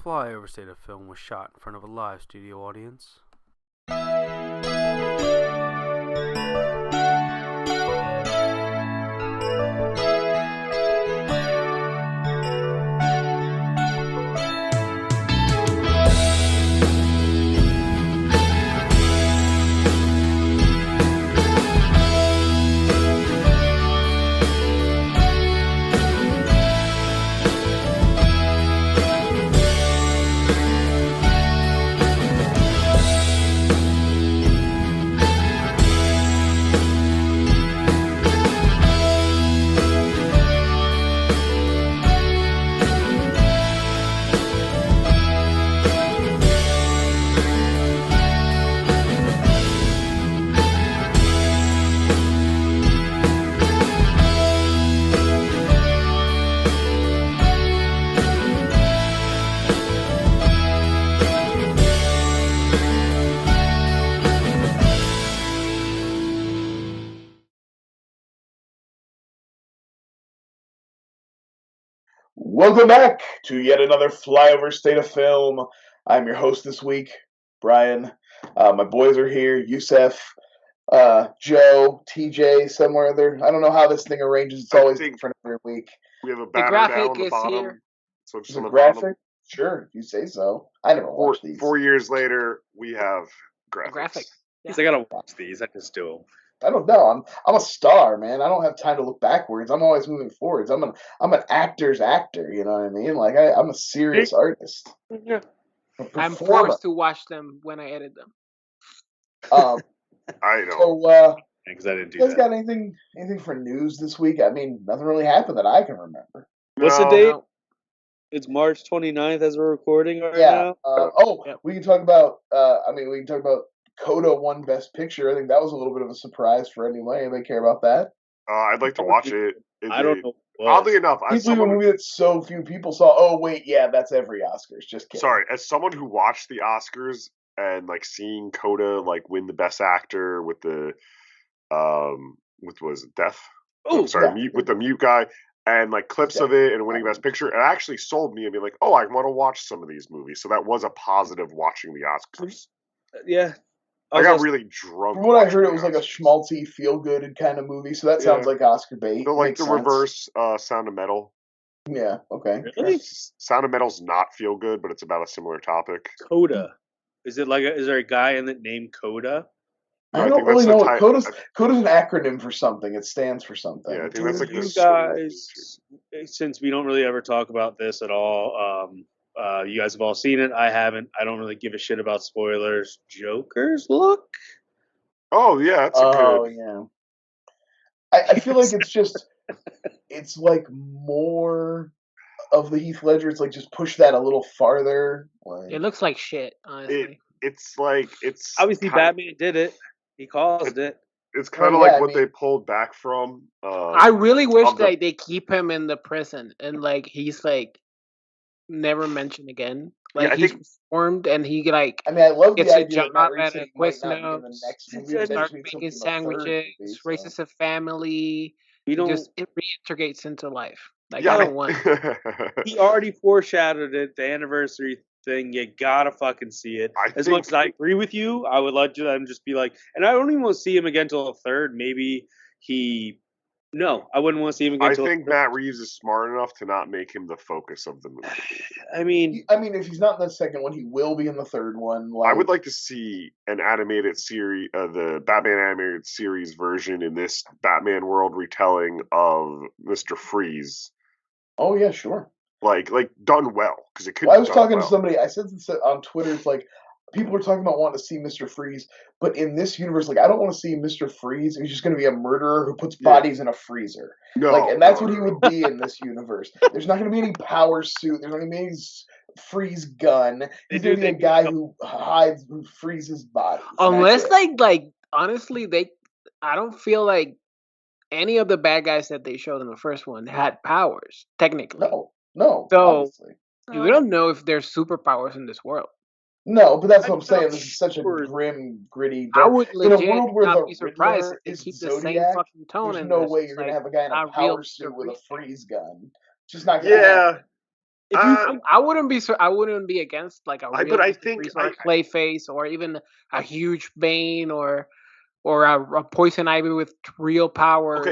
Flyover State of Film was shot in front of a live studio audience. Welcome back to yet another Flyover State of Film. I'm your host this week, Brian. My boys are here, Yusef, Joe, TJ, somewhere there. I don't know how this thing arranges. It's always different every week. We have a banner down on the bottom. Here. So it's Is on it the graphic? bottom. Sure, if you say so. I never watched these. 4 years later, we have graphics. Graphic. Yeah. I gotta watch these. I just do them. I don't know. I'm a star, man. I don't have time to look backwards. I'm always moving forwards. I'm an actor's actor. You know what I mean? Like I'm a serious artist. Yeah. I'm forced to watch them when I edit them. I know. So, Because I didn't do you guys that. got anything for news this week? I mean, nothing really happened that I can remember. What's the No. date? It's March 29th as we're recording right now. Yep. We can talk about. We can talk about Coda won Best Picture. I think that was a little bit of a surprise for anyone. Anybody care about that? I'd like to watch it. I don't know. Oddly enough, He's a movie that so few people saw. Oh wait, yeah, that's every Oscars. Just kidding. Sorry, as someone who watched the Oscars and like seeing Coda like win the Best Actor with the with was it Death? Oh, Mute with the mute guy and like clips of it and winning Best Picture. It actually sold me. I mean, like, oh, I want to watch some of these movies. So that was a positive watching the Oscars. Yeah. I got really drunk. From what I heard, it was like a schmaltzy, feel-good kind of movie. So that sounds like Oscar bait. So like Makes the sense. reverse Sound of Metal. Yeah. Okay. Really? Sound of Metal's not feel good, but it's about a similar topic. Coda. Is there a guy in it named Coda? I don't really know what Coda's an acronym for something. It stands for something. Yeah, I think that's like You guys, since we don't really ever talk about this at all, you guys have all seen it. I haven't. I don't really give a shit about spoilers. Joker's look? Oh yeah, that's a good. Yeah. I feel like it's just it's like more of the Heath Ledger. It's like just push that a little farther. Like, It looks like shit, honestly. It's like it's Obviously, Batman did it. He caused it. It's kind of like what they pulled back from. I really wish that they keep him in the prison and like he's like never mentioned again. Like he's reformed and he like I love gets the a idea job that at a Quiznos, starts making sandwiches, raises a family, just it reintegrates into life. Like I don't want. He already foreshadowed it. The anniversary thing, you gotta fucking see it. As much as I agree with you, I would let them just be like, and I don't even want to see him again till the third. Maybe No, I wouldn't want to see him again. I think Matt Reeves is smart enough to not make him the focus of the movie. I mean, if he's not in the second one, he will be in the third one. I would like to see an animated series, the Batman animated series version in this Batman world retelling of Mr. Freeze. Oh yeah, sure. Like done well, because it could. I was talking to somebody. I said this on Twitter. It's like people are talking about wanting to see Mr. Freeze, but in this universe, like I don't want to see Mr. Freeze. He's just going to be a murderer who puts bodies in a freezer. And that's what he would be in this universe. There's not going to be any power suit. There's not going to be any freeze gun. He's going to be a guy who freezes bodies. Unless like honestly, I don't feel like any of the bad guys that they showed in the first one had powers technically. No. So obviously. We don't know if there's superpowers in this world. No, but that's what I'm saying. This is such a grim, gritty. I would legit in a world where not be surprised Riddler if they is keep the Zodiac, same fucking tone. There's no way you're gonna have a guy in a power suit with a freeze gun. It's just not gonna happen. I wouldn't be against like a real Clayface or even a huge Bane or a Poison Ivy with real powers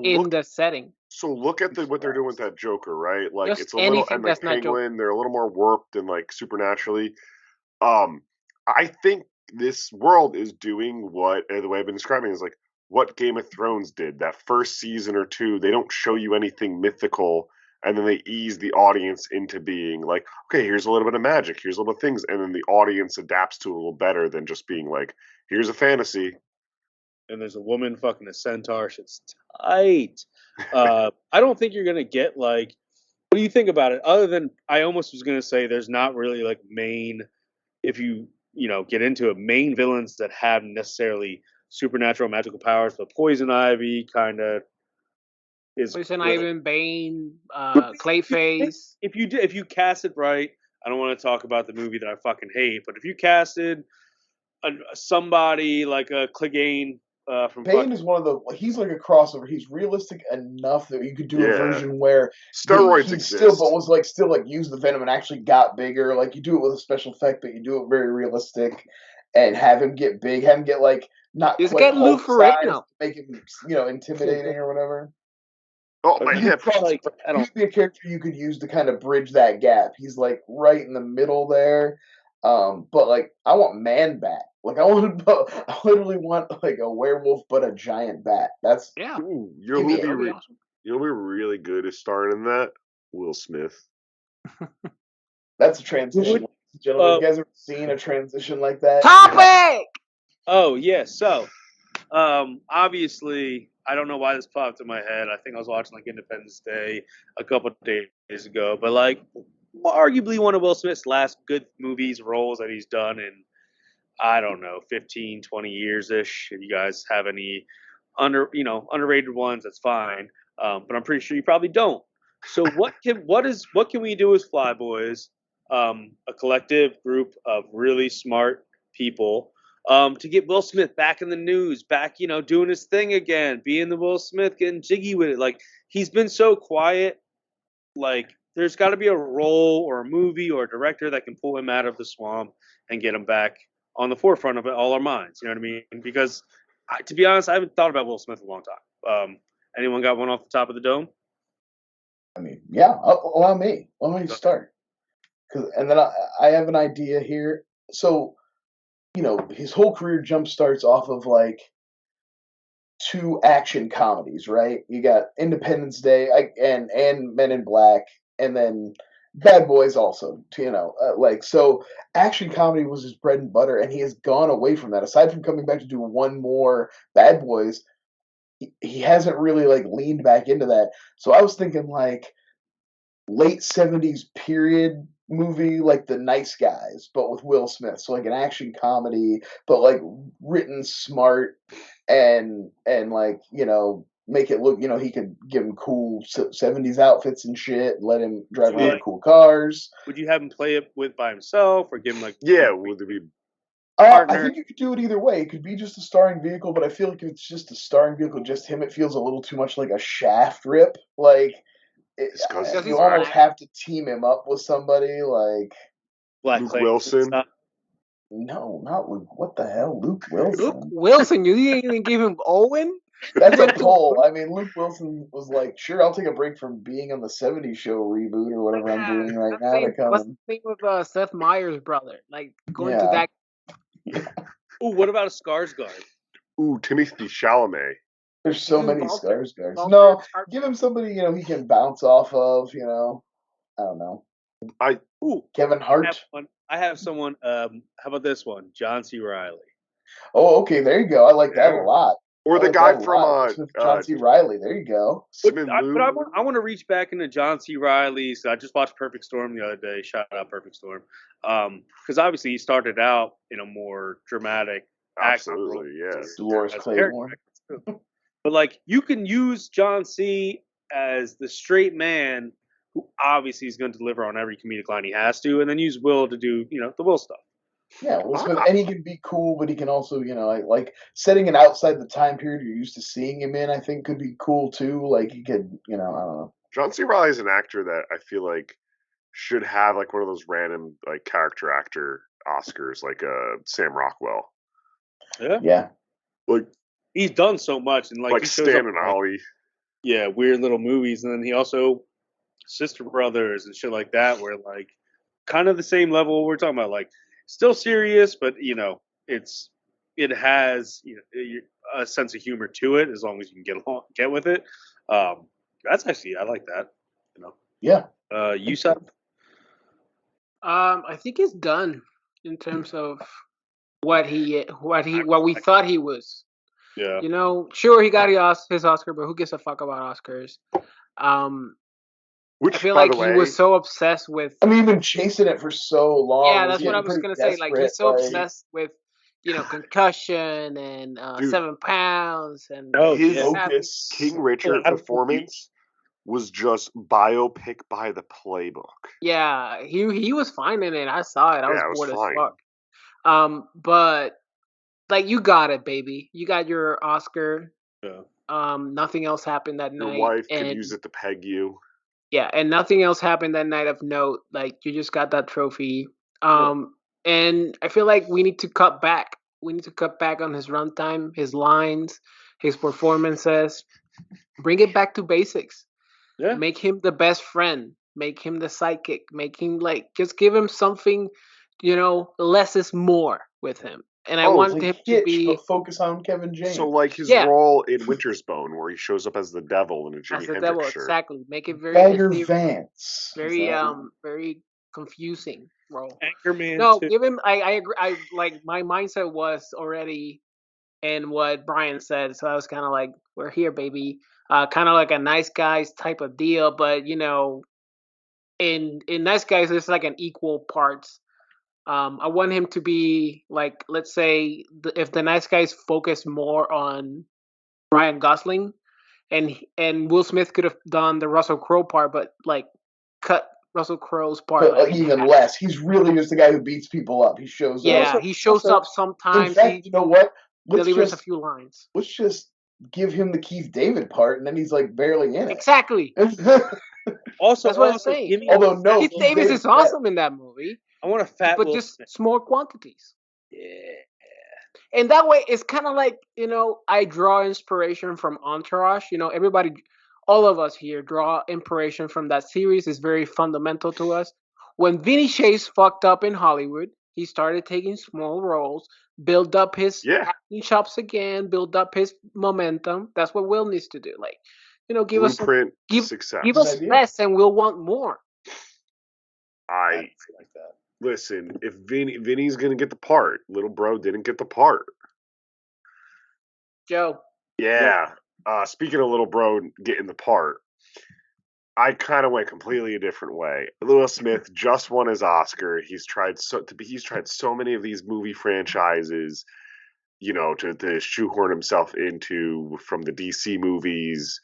in the setting. So look at what they're doing with that Joker, right? Like just it's a little, and like Penguin, they're a little more warped and like supernaturally. I think this world is doing what the way I've been describing is like what Game of Thrones did. That first season or two, they don't show you anything mythical, and then they ease the audience into being like, okay, here's a little bit of magic, here's a little bit of things, and then the audience adapts to it a little better than just being like, here's a fantasy. And there's a woman fucking a centaur. Shit's tight. I don't think you're gonna get like. What do you think about it? Other than I almost was gonna say there's not really like main. If you get into it, main villains that have necessarily supernatural magical powers, but Poison Ivy kind of is. Poison Ivy, Bane, Clayface. If you cast it right, I don't want to talk about the movie that I fucking hate, but if you casted somebody like a Clegane. Bane is one of the. He's like a crossover. He's realistic enough that you could do a version where steroids exist, still use the venom and actually got bigger. Like you do it with a special effect, but you do it very realistic, and have him get big. Have him get like not just quite get Lou Ferrigno, make him intimidating or whatever. Oh my hip! He'd be a character you could use to kind of bridge that gap. He's like right in the middle there. But like I want Man Bat. Like I literally want like a werewolf but a giant bat. That's Ooh, you'll be really good at starring in that. Will Smith. That's a transition, gentlemen. You guys ever seen a transition like that? Topic. Oh yeah. So, obviously, I don't know why this popped in my head. I think I was watching like Independence Day a couple of days ago, but like arguably one of Will Smith's last good roles that he's done in, I don't know, 15, 20 years-ish. If you guys have any underrated ones, that's fine. But I'm pretty sure you probably don't. So what can we do as Flyboys, a collective group of really smart people, to get Will Smith back in the news, back, doing his thing again, being the Will Smith, getting jiggy with it. Like, he's been so quiet. Like, there's got to be a role or a movie or a director that can pull him out of the swamp and get him back on the forefront of all our minds. You know what I mean? Because, to be honest, I haven't thought about Will Smith in a long time. Anyone got one off the top of the dome? I mean, yeah. Allow me to start. And then I have an idea here. So, his whole career jump starts off of like 2 action comedies, right? You got Independence Day and Men in Black, and then Bad Boys also, so action comedy was his bread and butter, and he has gone away from that. Aside from coming back to do one more Bad Boys, he hasn't really like leaned back into that. So I was thinking like late 70s period movie, like The Nice Guys, but with Will Smith. So like an action comedy, but like written smart and like, make it look, he could give him cool 70s outfits and shit, let him drive really cool cars. Would you have him play it by himself or give him like... Yeah, would there be... I think you could do it either way. It could be just a starring vehicle, but I feel like if it's just a starring vehicle, just him, it feels a little too much like a Shaft rip. Like, you almost have to team him up with somebody like... Luke Wilson? No, not Luke. What the hell? Luke Wilson? Luke Wilson? You didn't even give him Owen? That's a poll. I mean, Luke Wilson was like, sure, I'll take a break from being on the 70s show reboot or whatever I'm doing right now. What's the thing with Seth Meyers' brother? Like, going to that... Ooh, what about a Skarsgård? Ooh, Timothy Chalamet. There's so many Skarsgårds. No, give him somebody, he can bounce off of, I don't know. Kevin Hart. I have someone, how about this one? John C. Reilly. Oh, okay, there you go. I like that a lot. Or the guy from John C. Reilly. There you go. But I want to reach back into John C. Reilly's. I just watched Perfect Storm the other day. Shout out Perfect Storm. Because obviously he started out in a more dramatic. Absolutely, yeah. Dolores Claiborne. But like you can use John C. as the straight man who obviously is going to deliver on every comedic line he has to, and then use Will to do the Will stuff. Yeah, Will Smith, and he can be cool, but he can also, like setting it outside the time period you're used to seeing him in, I think could be cool too. Like he could, I don't know. John C. Reilly is an actor that I feel like should have like one of those random like character actor Oscars, like Sam Rockwell. Yeah. Like he's done so much, and like he shows Stan up, and Ollie. Yeah, weird little movies, and then he also Sister Brothers and shit like that, where like kind of the same level we're talking about, like still serious, but it has a sense of humor to it as long as you can get with it. That's actually I like that. Yeah. Yusuf? I think he's done in terms of what we thought he was. Yeah. Sure he got his Oscar, but who gives a fuck about Oscars? Which, I feel by like the way, he was so obsessed with. I mean, he's been chasing it for so long. Yeah, that's what I was gonna say. Like he's so obsessed with, concussion and 7 pounds and his focus. King Richard performance was just biopic by the playbook. Yeah, he was fine in it. I saw it. I was bored as fuck. But like you got it, baby. You got your Oscar. Yeah. Nothing else happened that night. Your wife could use it to peg you. Yeah, and nothing else happened that night of note. Like you just got that trophy. And I feel like we need to cut back. We need to cut back on his runtime, his lines, his performances. Bring it back to basics. Yeah. Make him the best friend. Make him the sidekick. Make him just give him something, less is more with him. And I want him to be focus on Kevin James. So like his role in Winter's Bone, where he shows up as the devil in a Jimi Hendrix shirt. Exactly. Make it very Bagger Vance. Very very confusing role. Anchorman. No, give him. I agree. I like my mindset was already in what Brian said, so I was kind of like, "We're here, baby." Kind of like a Nice Guys type of deal, but in Nice Guys, it's like an equal parts. I want him to be like, let's say, if the Nice Guys focus more on Ryan Gosling, and Will Smith could have done the Russell Crowe part, but like cut Russell Crowe's part. But even less. He's really just the guy who beats people up. He shows up. Yeah, he shows up sometimes. In fact, you know what? Delivers a few lines. Let's just give him the Keith David part, and then he's like barely in it. Exactly. Also, that's what I'm saying. Although no, Keith David is awesome in that movie. I want a fat, but just small quantities. Yeah. And that way, it's kind of like I draw inspiration from Entourage. Everybody, all of us here draw inspiration from that series. It's very fundamental to us. When Vinny Chase fucked up in Hollywood, he started taking small roles, build up his acting chops again, build up his momentum. That's what Will needs to do. Like, give us success. Give us less, and we'll want more. I like that. Listen, if Vinny's gonna get the part, little bro didn't get the part. Joe. Yeah. Speaking of little bro getting the part, I kind of went completely a different way. Will Smith just won his Oscar. He's tried so many of these movie franchises, to shoehorn himself into, from the DC movies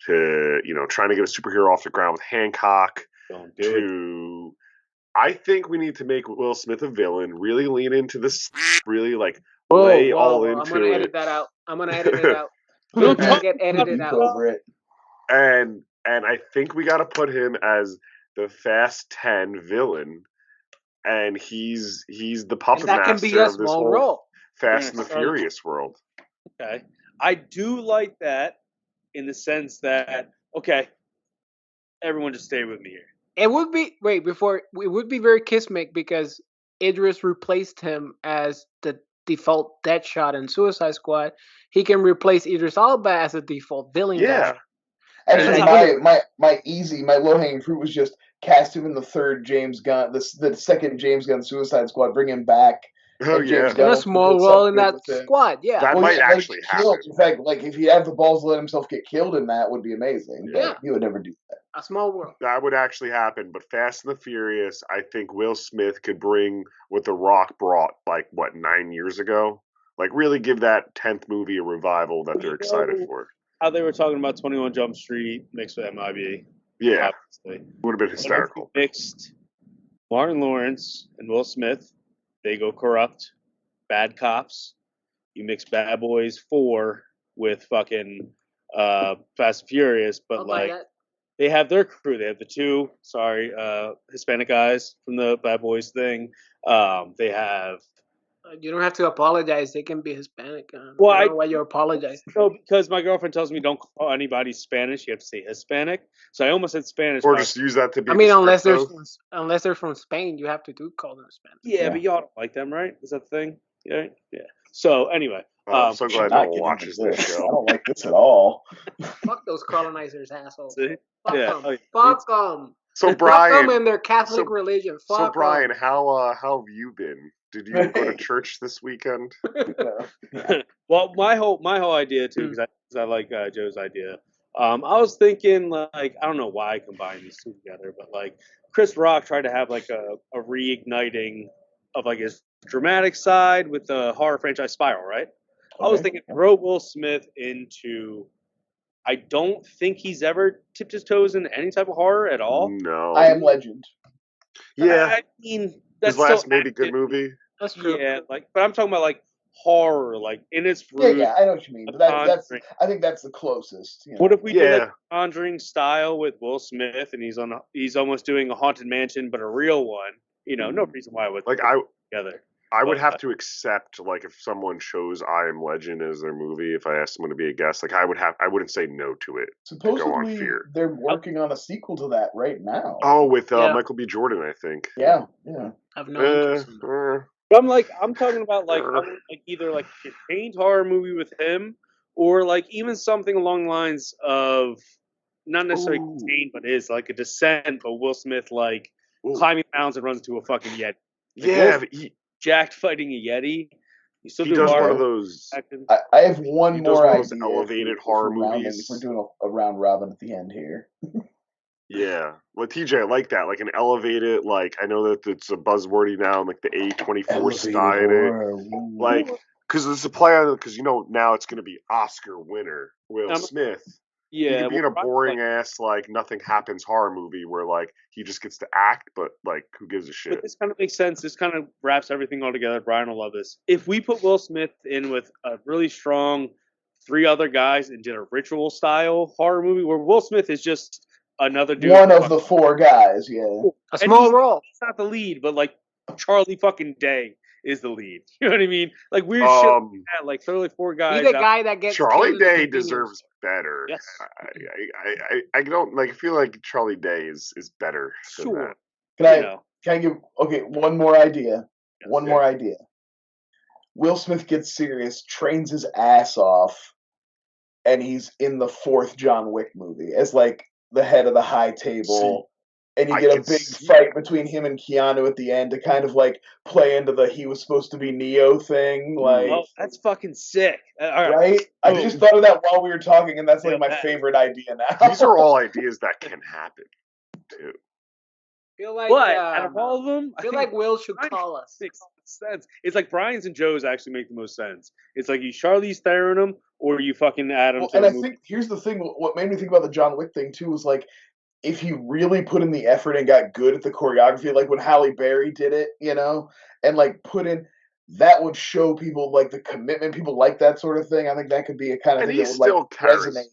to trying to get a superhero off the ground with Hancock. I think we need to make Will Smith a villain, really lean into this, really lay all into it. I'm going to edit that out. I'm going to edit it out. Don't get edited out. Over it. And I think we got to put him as the Fast 10 villain, and he's the puppet master of this whole role. Fast and the Furious world. Okay. I do like that in the sense that, everyone just stay with me here. It would be it would be very kismic because Idris replaced him as the default Deadshot in Suicide Squad. He can replace Idris Elba as a default villain. Yeah. Actually, my low-hanging fruit was just cast him in the third James Gunn, the second James Gunn Suicide Squad, bring him back. Oh yeah, in a small role in that squad. Yeah, that might actually happen. In fact, if he had the balls to let himself get killed in that, would be amazing. Yeah, he would never do that. A small world. That would actually happen. But Fast and the Furious, I think Will Smith could bring what The Rock brought 9 years ago. Really give that 10th movie a revival that they're excited for. How they were talking about 21 Jump Street mixed with MIB. Yeah, would have been hysterical. Mixed Martin Lawrence and Will Smith. They go corrupt, bad cops. You mix Bad Boys 4 with fucking Fast and Furious, but they have their crew. They have the two, Hispanic guys from the Bad Boys thing. They have. You don't have to apologize. They can be Hispanic. Well, I don't know why you apologize. No, because my girlfriend tells me don't call anybody Spanish. You have to say Hispanic. So I almost said Spanish. Or just use that to be. I mean, unless they're from Spain, you have to call them Spanish. Yeah, but y'all don't like them, right? Is that the thing? Yeah. So anyway. I'm so glad no one watches this show. I don't like this at all. Fuck those colonizers, assholes. See? Fuck them. Fuck them. So Brian, fuck them and their Catholic religion. Fuck so Brian, how have you been? Did you go to church this weekend? Well, my whole idea too, because I like Joe's idea. I was thinking I don't know why I combined these two together, but Chris Rock tried to have a reigniting of his dramatic side with the horror franchise Spiral, right? Okay. I was thinking throw Will Smith into. I don't think he's ever tipped his toes in any type of horror at all. No. I Am Legend. Yeah. I mean, that's his last maybe good movie. That's true. Yeah, but I'm talking about horror, in its roots. Yeah, I know what you mean. That's I think that's the closest. You know? What if we did Conjuring style with Will Smith, and he's almost doing a haunted mansion, but a real one? No reason why I would together. I would have to accept if someone chose I Am Legend as their movie, if I asked someone to be a guest, I wouldn't say no to it. Supposedly, to go on Fear. They're working on a sequel to that right now. Oh, with Michael B. Jordan, I think. Yeah. I've no interest. I'm talking about either a contained horror movie with him, or even something along the lines of not necessarily contained, but is a Descent, but Will Smith climbing mountains and runs into a fucking Yeti. Yeah, but jacked fighting a Yeti. He does one of those. I have one more idea. Those elevated horror movies. We're doing a round robin at the end here. Yeah, well, TJ, I like that. An elevated, I know that it's a buzzwordy now, the A24 style. Because it's a play on, because now it's going to be Oscar winner Will Smith. Yeah, he could be in a boring ass nothing happens horror movie where he just gets to act, but who gives a shit? But this kind of makes sense. This kind of wraps everything all together. Brian will love this. If we put Will Smith in with a really strong 3 other guys and did a ritual style horror movie where Will Smith is just another dude. One of the 4 guys, yeah. A small role. He's not the lead, but Charlie fucking Day is the lead. You know what I mean? Weird shit like that. Throw 4 guys. Be the guy that gets Charlie Day deserves better. Yes. I don't I feel like Charlie Day is better than that. Can I give one more idea? More idea. Will Smith gets serious, trains his ass off, and he's in the 4th John Wick movie as the head of the high table. And you get a big fight between him and Keanu at the end to kind of play into the he was supposed to be Neo thing. That's fucking sick. Right? I just thought of that while we were talking, and that's my favorite idea now. These are all ideas that can happen, too. Feel out of all of them, I feel Will should call us. Makes sense. It's Brian's and Joe's actually make the most sense. It's you Charlize Theron them, or you fucking add them. And I think here's the thing. What made me think about the John Wick thing too was if he really put in the effort and got good at the choreography, when Halle Berry did it, and put in, that would show people the commitment. People like that sort of thing. I think that could be a kind of thing that would resonate.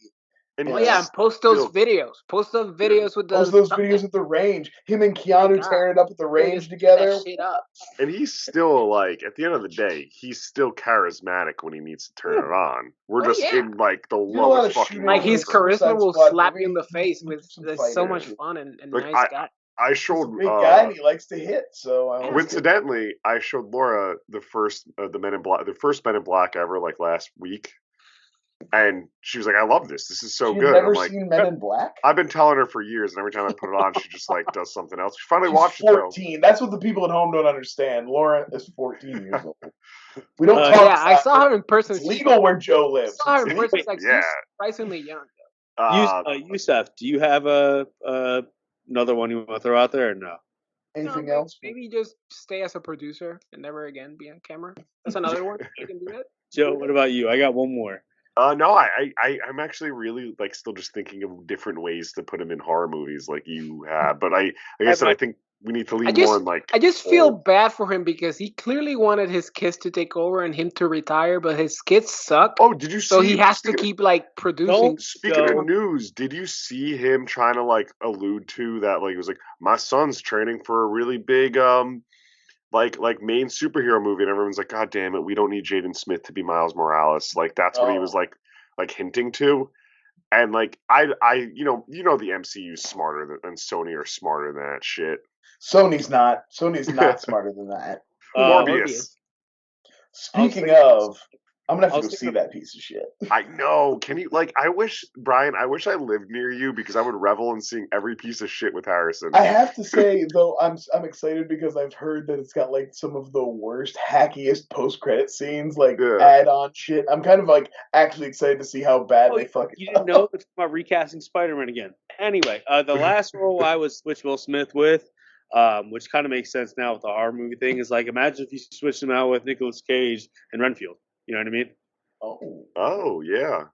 And post those videos. Post those videos with those videos at the range. Him and Keanu tearing it up at the range together. That shit up. And he's still at the end of the day, he's still charismatic when he needs to turn it on. We're just in the lowest fucking. His charisma will slap you in the face with so much fun and nice guy. I showed he's a big guy and he likes to hit. So coincidentally, I showed Laura the first Men in Black, the first Men in Black ever, last week. And she was like, "I love this. This is so good." You've never seen Men in Black? I've been telling her for years, and every time I put it on, she just does something else. She finally watched 14. That's what the people at home don't understand. Laura is 14 years old. We don't talk. Yeah, I saw her in person. It's legal where Joe lives. I saw her in person. She's surprisingly young. Yusef, do you have another one you want to throw out there, or no? Anything else? Maybe just stay as a producer and never again be on camera. That's another one. You can do that. Joe, what about you? I got one more. No, I'm actually really still just thinking of different ways to put him in horror movies like you have. But I guess I think we need to lead more in like. I just feel bad for him because he clearly wanted his kids to take over and him to retire, but his kids suck. Oh, did you see? So he has to keep like producing. Speaking of news, did you see him trying to like allude to that? Like, he was like, my son's training for a really big like main superhero movie, and everyone's like, God damn it, we don't need Jaden Smith to be Miles Morales. Like, that's what he was like hinting to. And like I you know the MCU's smarter than Sony are smarter than that shit. Sony's not smarter than that. Morbius. Speaking of, I'm gonna have to go see that piece of shit. I know. Can you I wish Brian, I wish I lived near you because I would revel in seeing every piece of shit with Harrison. I have to say though, I'm excited because I've heard that it's got like some of the worst, hackiest post-credit scenes, like add-on shit. I'm kind of like actually excited to see how bad they fucking. You didn't know it's about recasting Spider-Man again. Anyway, the last role I was switched Will Smith with, which kind of makes sense now with the horror movie thing, is like imagine if you switched him out with Nicolas Cage and Renfield. You know what I mean? Oh yeah.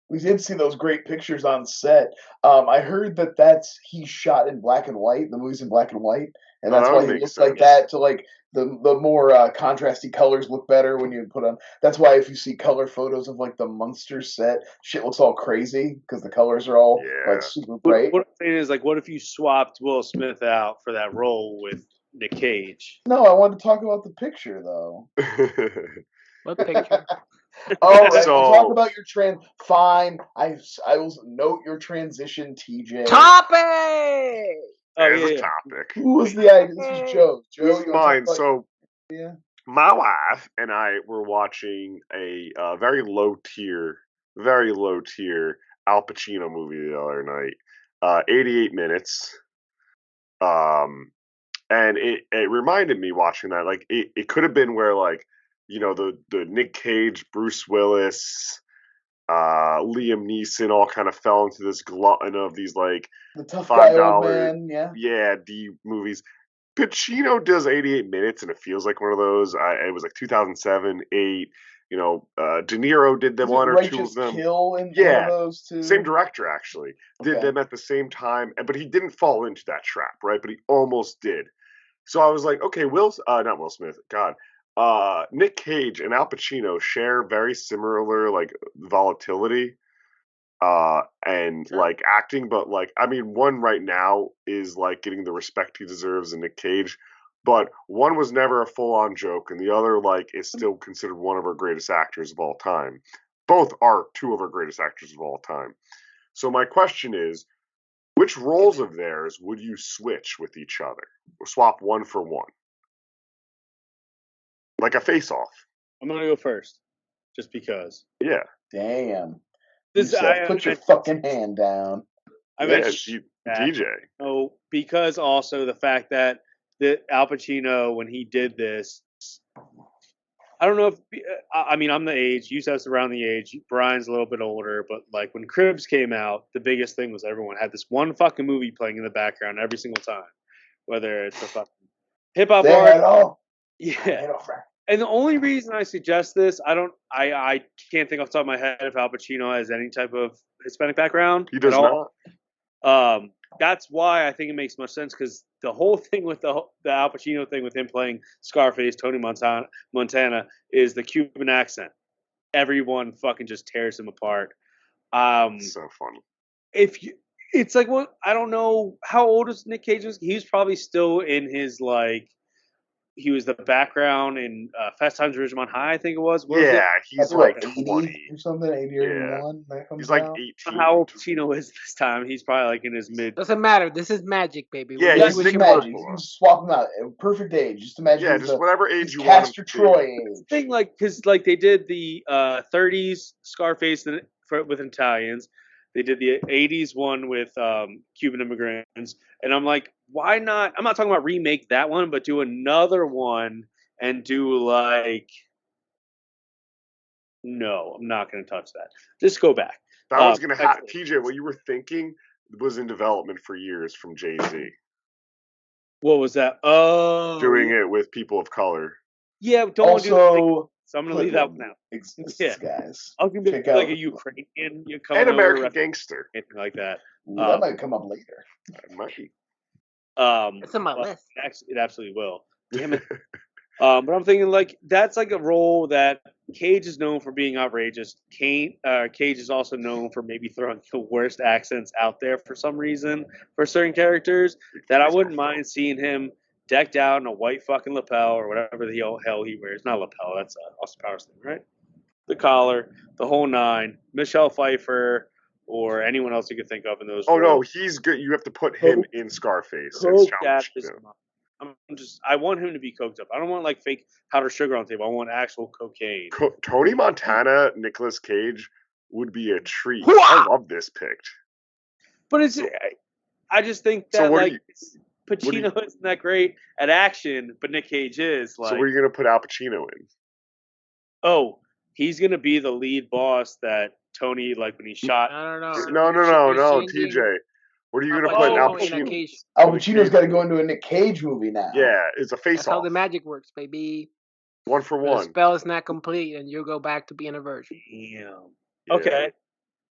We did see those great pictures on set. I heard that he shot in black and white. The movie's in black and white, and that's why he looks like that. To like the more contrasty colors look better when you put on. That's why if you see color photos of like the Munster set, shit looks all crazy because the colors are all like super bright. What I'm saying is like, what if you swapped Will Smith out for that role with Nic Cage? No, I wanted to talk about the picture though. What picture? Talk about your Fine. I will note your transition, TJ. Topic. There's a topic. Who was the idea? This was Joe. This is mine. So, my wife and I were watching a very low tier Al Pacino movie the other night. 88 minutes. And it reminded me watching that, like it could have been where like, you know, the Nic Cage, Bruce Willis, Liam Neeson all kind of fell into this glutton of these like the tough $5 D movies. Pacino does 88 minutes and it feels like one of those. It was like 2007, 8. You know, De Niro did them one or two of them. Kill in one of those two? Same director actually did them at the same time, but he didn't fall into that trap, right? But he almost did. So I was like, okay, not Will Smith, God. Nic Cage and Al Pacino share very similar like volatility and like acting, but like I mean one right now is like getting the respect he deserves in Nic Cage, but one was never a full-on joke and the other like is still considered one of our greatest actors of all time. Both are two of our greatest actors of all time. So my question is, which roles of theirs would you switch with each other or swap one for one? Like a face-off. I'm gonna go first, just because. Yeah. Damn. Put your fucking hand down. DJ. Oh, because also the fact that Al Pacino, when he did this, I don't know if I mean I'm the age. You guys around the age. Brian's a little bit older, but like when Cribs came out, the biggest thing was everyone had this one fucking movie playing in the background every single time, whether it's a fucking hip hop art. Yeah. And the only reason I suggest this, I can't think off the top of my head if Al Pacino has any type of Hispanic background. He does not. That's why I think it makes much sense, because the whole thing with the Al Pacino thing with him playing Scarface, Tony Montana, is the Cuban accent. Everyone fucking just tears him apart. So funny. It's like, what, I don't know how old is Nic Cage? He's probably still in his like. He was the background in Fast Times at Ridgemont High, I think it was. He's like 20 or something, 80 or 81. He's like 18. How old Pacino is this time? He's probably like in his mid. Doesn't matter. This is magic, baby. Yeah, just magic. You can swap them out. Perfect age. Just imagine. Yeah, just whatever age you want. Castor Troy age. Thing like, because like they did the 30s Scarface with Italians. They did the 80s one with Cuban immigrants. And I'm like, why not? I'm not talking about remake that one, but do another one and do like... No, I'm not going to touch that. Just go back. That was going to happen. TJ, what you were thinking was in development for years from Jay-Z. What was that? Oh. Doing it with people of color. Yeah, don't also, do it. So I'm going to leave that one out. Guys. I was going to be like a Ukrainian. An American Gangster. Anything like that. Ooh, that might come up later. It might. It's on my list. It absolutely will. Damn it. But I'm thinking like that's like a role that Cage is known for being outrageous. Cage is also known for maybe throwing the worst accents out there for some reason for certain characters. That I wouldn't mind seeing him decked out in a white fucking lapel or whatever the hell he wears. Not lapel, that's Austin Powers thing, right? The collar, the whole nine. Michelle Pfeiffer or anyone else you could think of in those. Oh roles. No, he's good. You have to put him in Scarface. I want him to be coked up. I don't want like fake powder sugar on the table. I want actual cocaine. Tony Montana, Nicolas Cage would be a treat. I love this pick. But I just think that so Pacino isn't that great at action, but Nic Cage is. Like, so what are you going to put Al Pacino in? Oh, he's going to be the lead boss that Tony, like when he shot. I don't know. No, TJ. What are you going to put Al Pacino? Al Pacino's got to go into a Nic Cage movie now. Yeah, it's a face-off. That's how the magic works, baby. 1 for 1. The spell is not complete, and you go back to being a virgin. Damn. Yeah. Okay.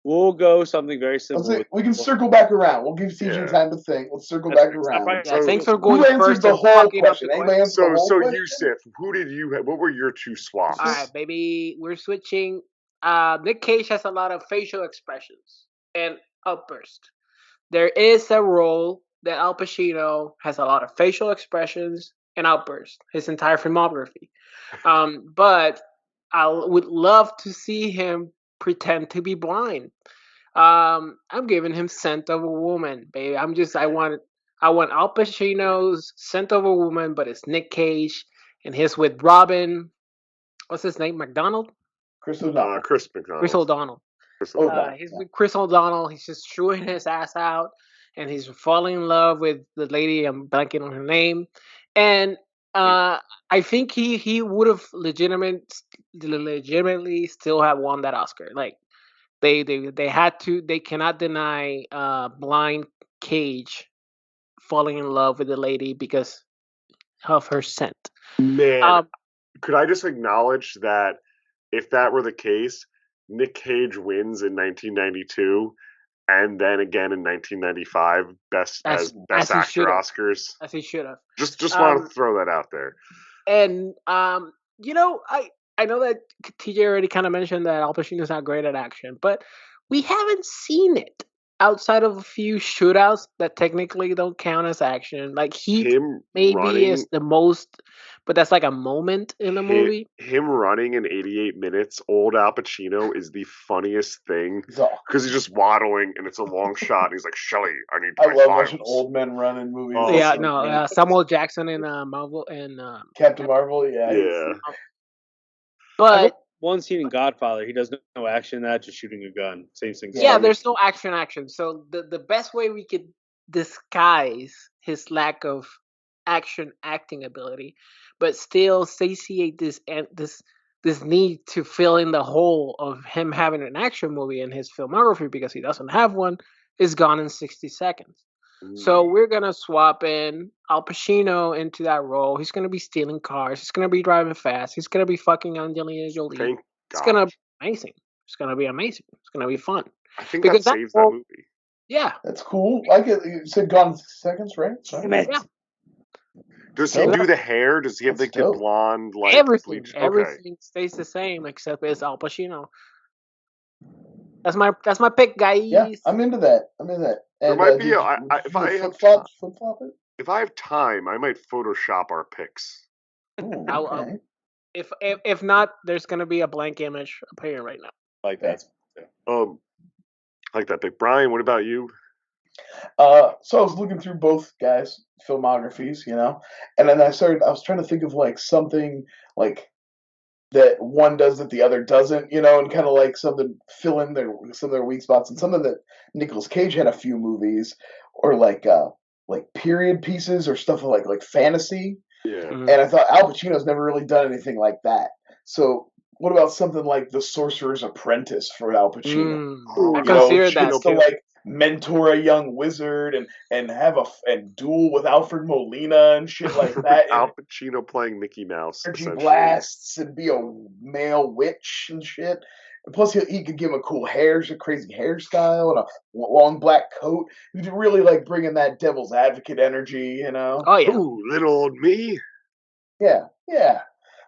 We'll go something very simple. We can circle back around. We'll give TJ time to think. Let's circle back around. Yeah, thanks for going first. The whole question. So Yusuf, who did you have? What were your 2 swaps? All right, baby. We're switching. Nic Cage has a lot of facial expressions and outburst. There is a role that Al Pacino has a lot of facial expressions and outbursts, his entire filmography. But I would love to see him pretend to be blind. I'm giving him Scent of a Woman, baby. I want Al Pacino's Scent of a Woman, but it's Nic Cage, and he's with Robin. What's his name? McDonald? Chris O'Donnell. Chris McDonald. Chris O'Donnell. He's with Chris O'Donnell. He's just chewing his ass out, and he's falling in love with the lady. I'm blanking on her name, and I think he would have legitimately still have won that Oscar. Like they had to. They cannot deny blind Cage falling in love with the lady because of her scent. Man, could I just acknowledge that if that were the case, Nic Cage wins in 1992, and then again in 1995, best actor Oscars. As he should have. Just wanted to throw that out there. And I know that TJ already kind of mentioned that Al Pacino's not great at action, but we haven't seen it outside of a few shootouts that technically don't count as action. Like Heat maybe is the most. But that's like a moment in the movie. Him running in 88 minutes, old Al Pacino, is the funniest thing. Because he's just waddling, and it's a long shot. And he's like, Shelly, I need I love watching old men run in movies. Samuel Jackson in Marvel and Captain Marvel, yeah. But one scene in Godfather, he does no action in that, just shooting a gun. Same thing. Yeah, there's no action. So the best way we could disguise his lack of acting ability, but still satiate this need to fill in the hole of him having an action movie in his filmography because he doesn't have one, is gone in 60 seconds. So we're going to swap in Al Pacino into that role. He's going to be stealing cars. He's going to be driving fast. He's going to be fucking Angelina Jolie. It's going to be amazing. It's going to be amazing. It's going to be fun. I think because that saves that movie. Yeah. That's cool. Like it. You said gone in 60 seconds, right? Yeah. Does he do the hair? Does he have the blonde, like everything? bleach? Everything stays the same except it's Al Pacino. That's my pick, guys. Yeah, I'm into that. And, there might be if I have time, I might Photoshop our picks. Ooh, okay. If not, there's gonna be a blank image appearing right now. Like that. Like that pick. Brian, what about you? So I was looking through both guys' filmographies, and then I was trying to think of like something like that one does that the other doesn't, and kind of like something fill in some of their weak spots, and something that Nicolas Cage had a few movies, or like period pieces or stuff like fantasy. Yeah. And I thought Al Pacino's never really done anything like that. So what about something like The Sorcerer's Apprentice for Al Pacino? I consider that to like mentor a young wizard and have and duel with Alfred Molina and shit like that. Al Pacino playing Mickey Mouse. Energy blasts and be a male witch and shit. Plus, he could give him a cool crazy hairstyle, and a long black coat. He could really like bring in that devil's advocate energy, you know? Oh yeah. Ooh, little old me. Yeah.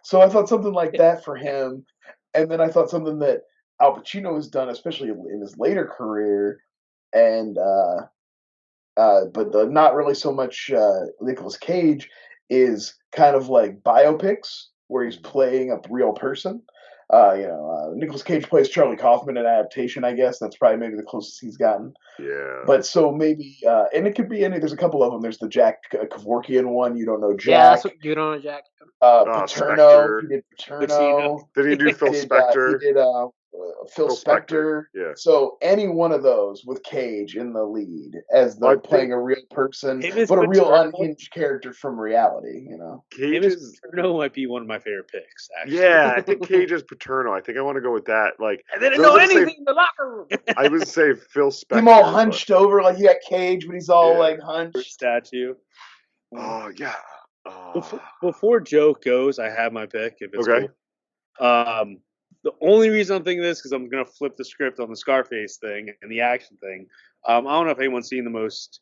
So I thought something like that for him, and then I thought something that Al Pacino has done, especially in his later career, and but not really so much Nicolas Cage, is kind of like biopics where he's playing a real person. Nicolas Cage plays Charlie Kaufman in adaptation, I guess. That's probably maybe the closest he's gotten. Yeah. But so maybe, and it could be there's a couple of them. There's the Jack Kevorkian one, You Don't Know Jack. Yeah, you don't know Jack. Paterno, he did Paterno. Did he do Phil Spector? He did Phil Spector. Yeah. So any one of those with Cage in the lead as playing a real person, but a real unhinged character from reality, you know. Cage's Paterno might be one of my favorite picks, actually. Yeah, I think Cage's Paterno. I think I want to go with that. Like, and they didn't know anything in the locker room. I would say Phil Spector. Him all hunched over, like you got Cage, but he's all like hunched. Statue. Oh yeah. Before Joe goes, I have my pick. If it's okay. Cool. The only reason I'm thinking this because I'm gonna flip the script on the Scarface thing and the action thing. I don't know if anyone's seen the most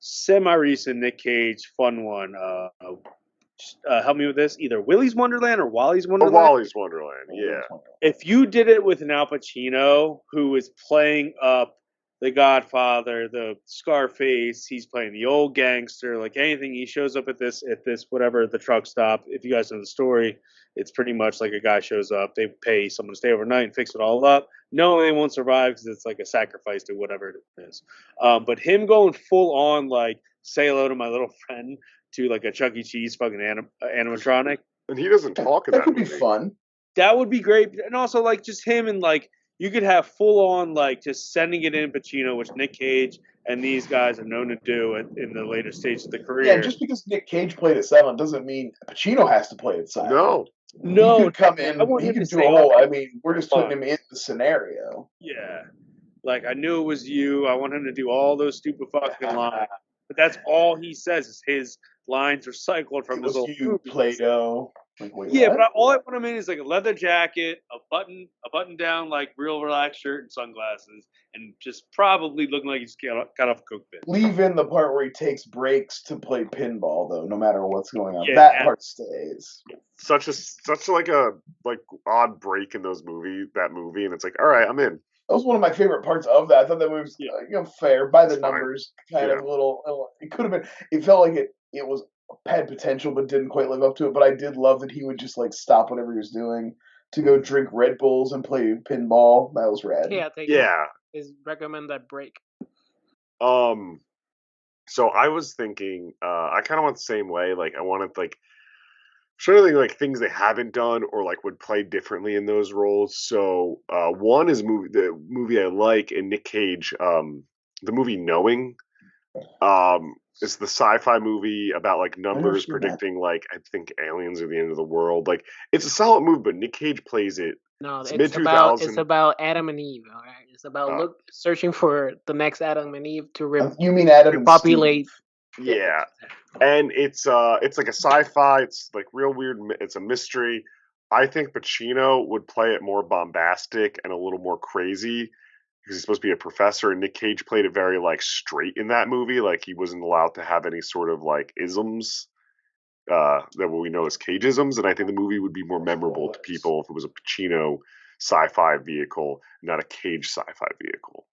semi-recent Nic Cage fun one. Help me with this: either Willy's Wonderland or Wally's Wonderland. Wally's Wonderland, yeah. If you did it with an Al Pacino who is playing up the Godfather, the Scarface, he's playing the old gangster, like anything. He shows up at this whatever the truck stop. If you guys know the story, it's pretty much like a guy shows up, they pay someone to stay overnight and fix it all up. No, they won't survive because it's like a sacrifice to whatever it is. But him going full on like say hello to my little friend to like a Chuck E. Cheese fucking animatronic, and he doesn't talk in that could movie. Be fun. That would be great, and also like just him and like. You could have full on like just sending it in Pacino, which Nic Cage and these guys are known to do in the later stage of the career. Yeah, just because Nic Cage played it silent doesn't mean Pacino has to play it silent. No, he could come in. He could do a whole. I mean, we're just putting him in the scenario. Yeah, like I knew it was you. I want him to do all those stupid fucking lines, but that's all he says. Is his lines are cycled from his little Play-Doh. Like, yeah, what? But all I want him in is like a leather jacket, a button down, like real relaxed shirt and sunglasses, and just probably looking like he's got off a coke bin. Leave in the part where he takes breaks to play pinball, though. No matter what's going on, that part stays. Such like a odd break in that movie, and it's like, all right, I'm in. That was one of my favorite parts of that. I thought that movie was fair by the numbers, kind of little. It could have been. It felt like it was. Had potential but didn't quite live up to it, but I did love that he would just like stop whatever he was doing to go drink Red Bulls and play pinball. That was rad. Yeah, is recommend that break. So I was thinking I kind of went the same way. Like I wanted like certainly like things they haven't done or like would play differently in those roles. So one is the movie I like in Nic Cage, the movie Knowing. It's the sci-fi movie about like numbers predicting like I think aliens are the end of the world. Like it's a solid movie, but Nic Cage plays it. No, it's about Adam and Eve. All right, it's about searching for the next Adam and Eve to you mean Adam repopulate. Yeah, and it's like a sci-fi. It's like real weird. It's a mystery. I think Pacino would play it more bombastic and a little more crazy. Because he's supposed to be a professor, and Nic Cage played it very like straight in that movie. Like he wasn't allowed to have any sort of like isms that we know as Cage-isms. And I think the movie would be more memorable to people if it was a Pacino sci-fi vehicle, not a Cage sci-fi vehicle.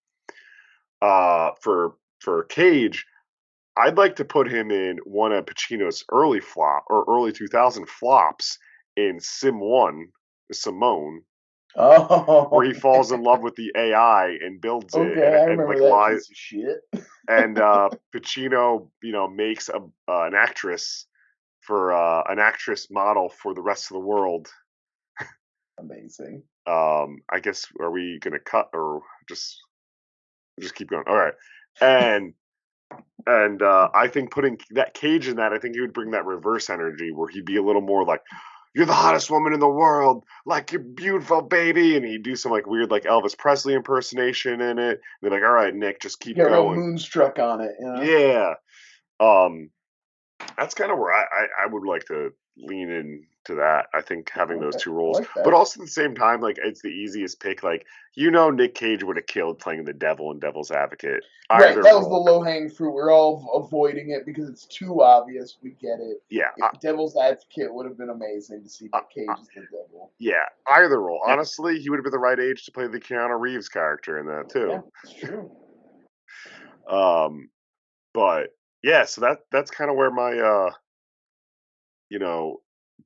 For Cage, I'd like to put him in one of Pacino's early 2000 flops in Sim 1, Simone. Where he falls in love with the AI and builds it, and like lies. Piece of shit. And Pacino, makes an actress for an actress model for the rest of the world. Amazing. I guess are we gonna cut or just keep going? All right, and I think putting that Cage in that, I think he would bring that reverse energy where he'd be a little more like, you're the hottest woman in the world, like you're beautiful, baby, and he'd do some like weird like Elvis Presley impersonation in it. And they're like, all right, Nick, just keep going. Moonstruck on it. You know? Yeah. That's kind of where I would like to lean into that. I think having those two roles, but also at the same time, like it's the easiest pick. Like Nic Cage would have killed playing the devil in Devil's Advocate. Right, that was the low hanging fruit. We're all avoiding it because it's too obvious. We get it. Yeah, Devil's Advocate would have been amazing to see Nic Cage as the devil. Yeah, either role. Honestly, he would have been the right age to play the Keanu Reeves character in that too. Yeah, it's true. But yeah, so that's kind of where my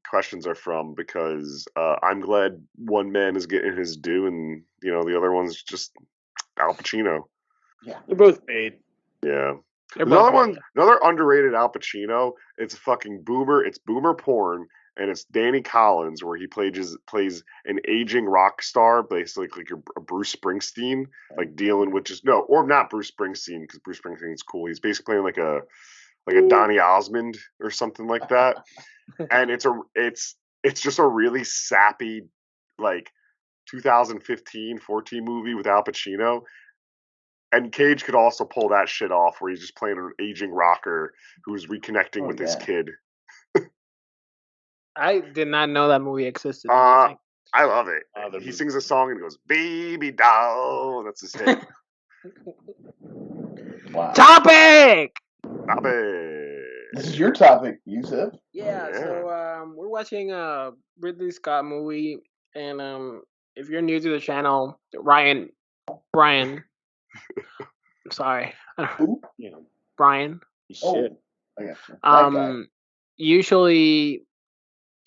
questions are from, because I'm glad one man is getting his due and the other one's just Al Pacino. Yeah, they're both paid. Yeah. Another underrated Al Pacino. It's a fucking boomer. It's boomer porn, and it's Danny Collins, where he plays an aging rock star, basically like a Bruce Springsteen, like dealing with or not Bruce Springsteen, because Bruce Springsteen's cool. He's basically playing like a Donny Osmond or something like that, and it's just a really sappy, like 2015-14 movie with Al Pacino. And Cage could also pull that shit off, where he's just playing an aging rocker who's reconnecting with his kid. I did not know that movie existed. I love it. He sings a song and goes, "Baby doll." That's his hit. Wow. Topic! This is your topic, Yusuf. Yeah. So we're watching a Ridley Scott movie, and if you're new to the channel, Brian. I'm sorry. Brian. Shit. I got you. Usually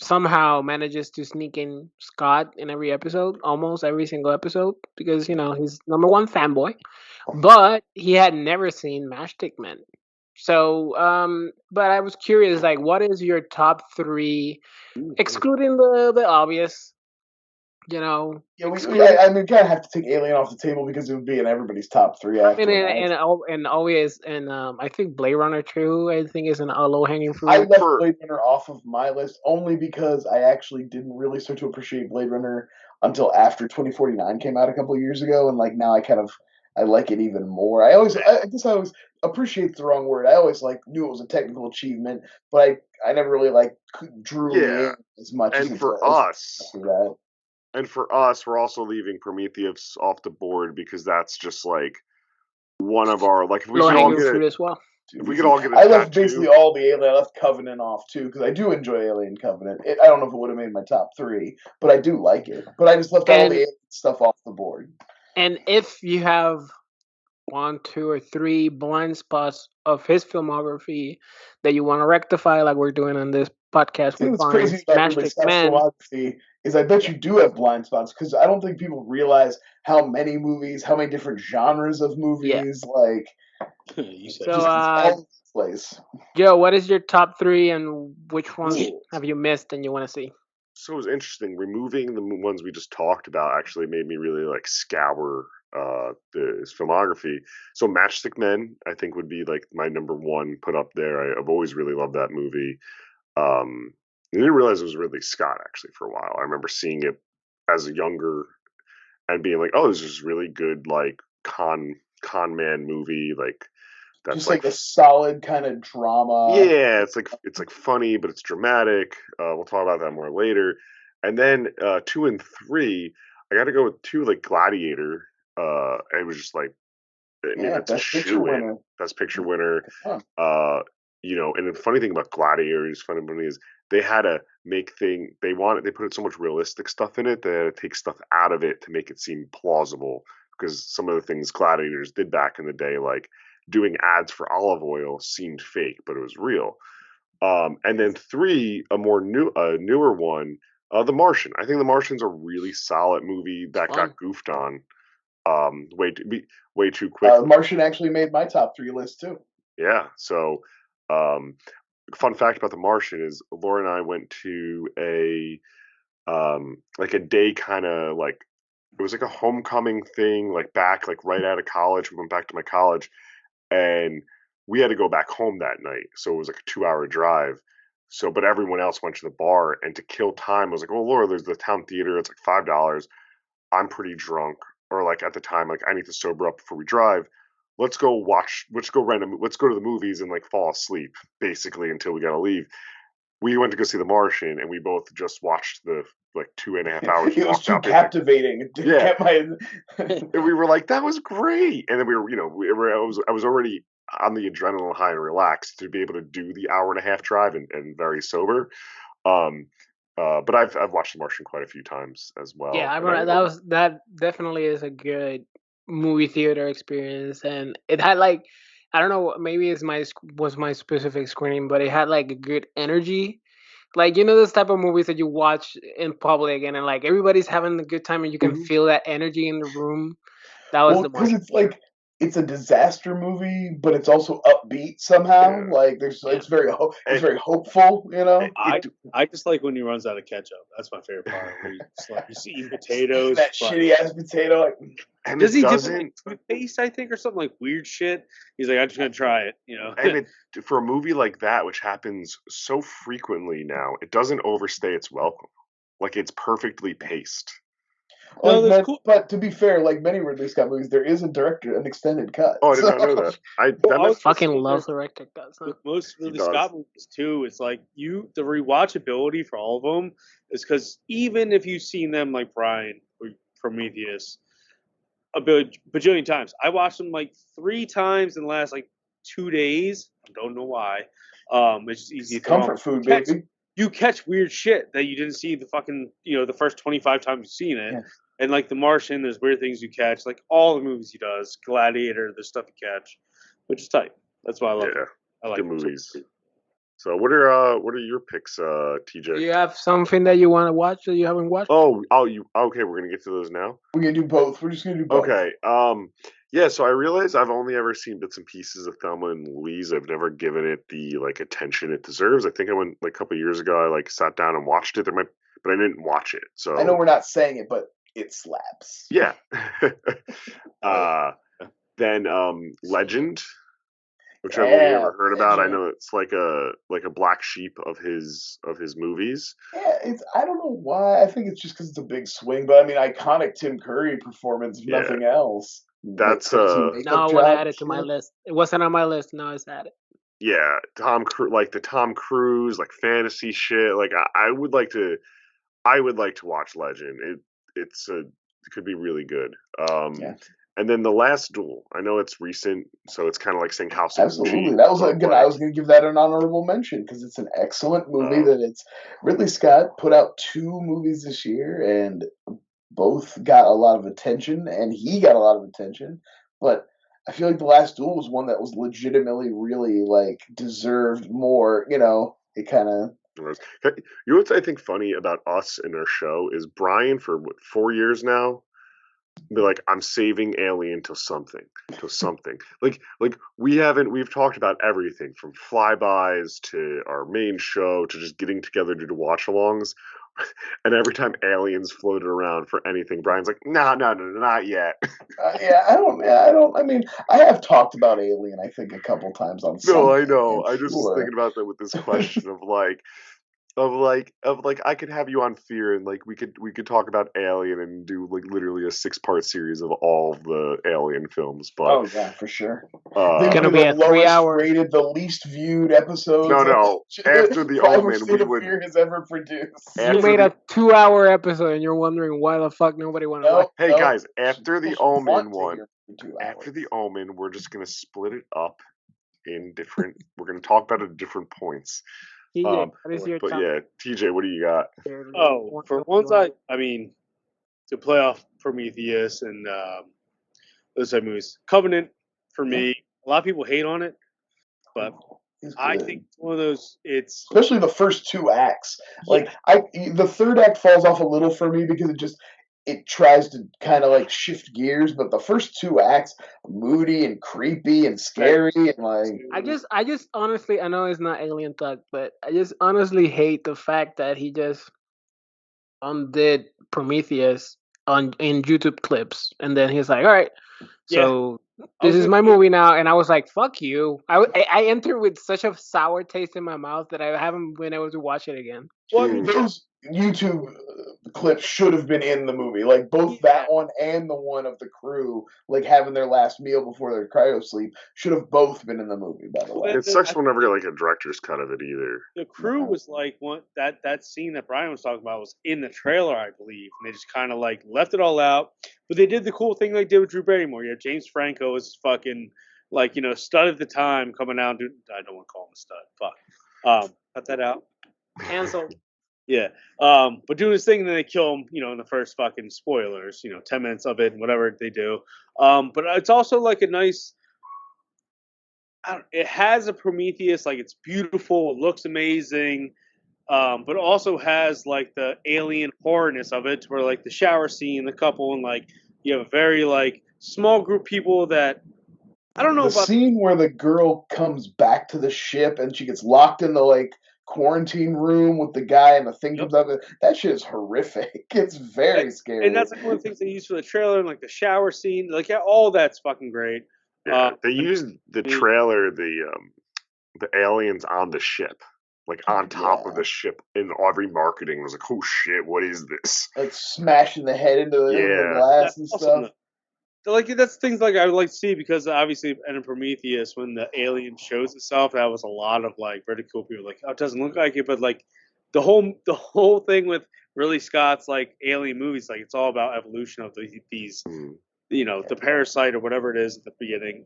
somehow manages to sneak in Scott in every episode, almost every single episode, because he's number one fanboy. But he had never seen Matchstick Men. So, but I was curious, like, what is your top 3, excluding the obvious? Yeah, we kind of have to take Alien off the table because it would be in everybody's top 3. And always, and I think Blade Runner 2, I think, is a low hanging fruit. I left Blade Runner off of my list only because I actually didn't really start to appreciate Blade Runner until after 2049 came out a couple of years ago, and now I like it even more. I guess I always appreciate the wrong word. I always knew it was a technical achievement, but I never really drew me in as much. And for us. And for us, we're also leaving Prometheus off the board because that's just one of our if we could all get it as well. If we could all get it, I left basically all the Alien. I left Covenant off too because I do enjoy Alien Covenant. I don't know if it would have made my top 3, but I do like it. But I just left all the Alien stuff off the board. And if you have 1, 2, or 3 blind spots of his filmography that you want to rectify, like we're doing on this podcast with crazy about Ridley Scott's filmography is I bet you do have blind spots because I don't think people realize how many movies, how many different genres of movies, place. Joe, what is your top 3 and which ones have you missed and you want to see? So it was interesting. Removing the ones we just talked about actually made me really scour his filmography. So Matchstick Men, I think, would be my number 1 put up there. I've always really loved that movie. I didn't realize it was Ridley Scott actually for a while. I remember seeing it as a younger and being like, "Oh, this is really good con man movie." That's just a solid kind of drama. Yeah, it's funny, but it's dramatic. We'll talk about that more later. And then 2 and 3, I got to go with 2, Gladiator. It was just it's a shoe-in. Best Picture winner. And the funny thing about Gladiator is they had to make they put so much realistic stuff in it, they had to take stuff out of it to make it seem plausible, because some of the things gladiators did back in the day, doing ads for olive oil, seemed fake, but it was real. And then 3, a more newer one, The Martian. I think The Martian's a really solid movie that got goofed on way too quick. Martian actually made my top 3 list too. Yeah. So, fun fact about The Martian is Laura and I went to a day kind of it was a homecoming thing, back right out of college. We went back to my college, and we had to go back home that night. So it was a 2-hour drive. So, but everyone else went to the bar, and to kill time, I was like, "Oh, Laura, there's the town theater. It's $5. I'm pretty drunk, or at the time, I need to sober up before we drive. Let's go to the movies and fall asleep basically until we gotta leave." we went to go see The Martian, and we both just watched the 2.5 hours. It was too captivating to get my. And we were like, "That was great!" And then we were, I was already on the adrenaline high and relaxed to be able to do the 1.5-hour drive and very sober. But I've watched The Martian quite a few times as well. Yeah, that definitely is a good movie theater experience, and it had I don't know, maybe was my specific screening, but it had a good energy. This type of movies that you watch in public and then everybody's having a good time and you can feel that energy in the room. That was the because it's a disaster movie, but it's also upbeat somehow. Yeah. It's very hopeful. I just like when he runs out of ketchup. That's my favorite part. Where he's eating potatoes. That shitty ass potato. And does he do toothpaste? I think, or something weird shit. He's like, I'm just gonna try it. And for a movie like that, which happens so frequently now, it doesn't overstay its welcome. It's perfectly paced. That's cool. But to be fair, like many Ridley Scott movies, there is an extended cut. Oh, I did not know that. I fucking love director cuts. With most Ridley Scott movies too, it's the rewatchability for all of them is because even if you've seen them like Brian or Prometheus a bajillion times, I watched them 3 times in the last 2 days. I don't know why. It's just easy. It's comfort food, baby. You catch weird shit that you didn't see the fucking, the first 25 times you've seen it. Yeah. And The Martian, there's weird things you catch. All the movies he does, Gladiator, there's stuff you catch, which is tight. That's why I love it. I like good movies. So what are your picks, TJ? Do you have something that you want to watch that you haven't watched? Okay, we're gonna get to those now. We're gonna do both. We're just gonna do both. Okay. Yeah, so I realize I've only ever seen bits and pieces of Thelma and Louise. I've never given it the attention it deserves. I think I went a couple of years ago. I sat down and watched it. But I didn't watch it. So I know we're not saying it, but it slaps. Yeah. Then Legend, which I've only ever heard about. I know it's like a black sheep of his movies. Yeah, I don't know why. I think it's just because it's a big swing. But I mean, iconic Tim Curry performance, if nothing else. That's no, I want to add it to my list. It wasn't on my list. No, it's added. Yeah, Tom Cruise fantasy shit. I would like to watch Legend. It could be really good. And then The Last Duel. I know it's recent, so it's kind of like saying House of Absolutely, that was good. I was going to give that an honorable mention because it's an excellent movie. Ridley Scott put out 2 movies this year, and both got a lot of attention, and he got a lot of attention. But I feel like The Last Duel was one that was legitimately really deserved more. It kind of. You know what's I think funny about us and our show is Brian for 4 years now. Be like, I'm saving Alien till something. We've talked about everything from flybys to our main show to just getting together to do watch-alongs. And every time Aliens floated around for anything, Brian's like, no, not yet. I mean, I have talked about Alien, I think, a couple times on something. No, I know. I just was thinking about that with this question of I could have you on Fear and we could talk about Alien and do literally a 6-part series of all of the Alien films. But yeah, for sure. It's gonna be a 3-hour rated, the least viewed episodes. No. After The Omen, we would. Fear has ever produced. You made a 2-hour episode, and you're wondering why the fuck nobody wanted to watch. Hey guys, after The Omen one, we're just gonna split it up in different. We're gonna talk about it at different points. TJ, TJ, what do you got? For once, to play off Prometheus and those type of movies, Covenant for me. A lot of people hate on it, but I think it's one of those. It's especially the first 2 acts. The third act falls off a little for me because it tries to kind of shift gears, but the first 2 acts moody and creepy and scary and I just honestly, I know it's not Alien Thug, but I just honestly hate the fact that he just undid Prometheus in YouTube clips, and then he's like, all right, so this is my movie now, and I was like, fuck you. I entered with such a sour taste in my mouth that I haven't been able to watch it again. Well, those YouTube clip should have been in the movie. Like both that one and the one of the crew, like having their last meal before their cryo sleep, should have both been in the movie. By the way, it sucks we'll never get like a director's cut of it either. The crew was like that scene that Brian was talking about was in the trailer, I believe, and they just kind of like left it all out. But they did the cool thing they did with Drew Barrymore. Yeah, James Franco was fucking like stud at the time coming out. I don't want to call him a stud. Fuck. Cut that out. Cancel. Yeah. But doing his thing, and then they kill him, in the first fucking spoilers, 10 minutes of it and whatever they do. But it's also like a nice, it has a Prometheus, like it's beautiful, it looks amazing, but also has like the alien horrorness of it, where like the shower scene, the couple, and like you have a very like small group of people that, I don't know the scene where the girl comes back to the ship and she gets locked in the like quarantine room with the guy and the thing comes out. That shit is horrific. It's very scary. And that's like one of the things they use for the trailer, and like the shower scene. Like all that's fucking great. Yeah, they used the trailer, the aliens on the ship, like on top of the ship in every marketing. It was like, oh shit, what is this? Like smashing the head into the glass and stuff. Like that's things like I would like to see, because obviously in Prometheus, when the alien shows itself, that was a lot of like ridicule. People like, oh, it doesn't look like it, but like the whole thing with Ridley Scott's like alien movies, like it's all about evolution of these, the parasite or whatever it is at the beginning.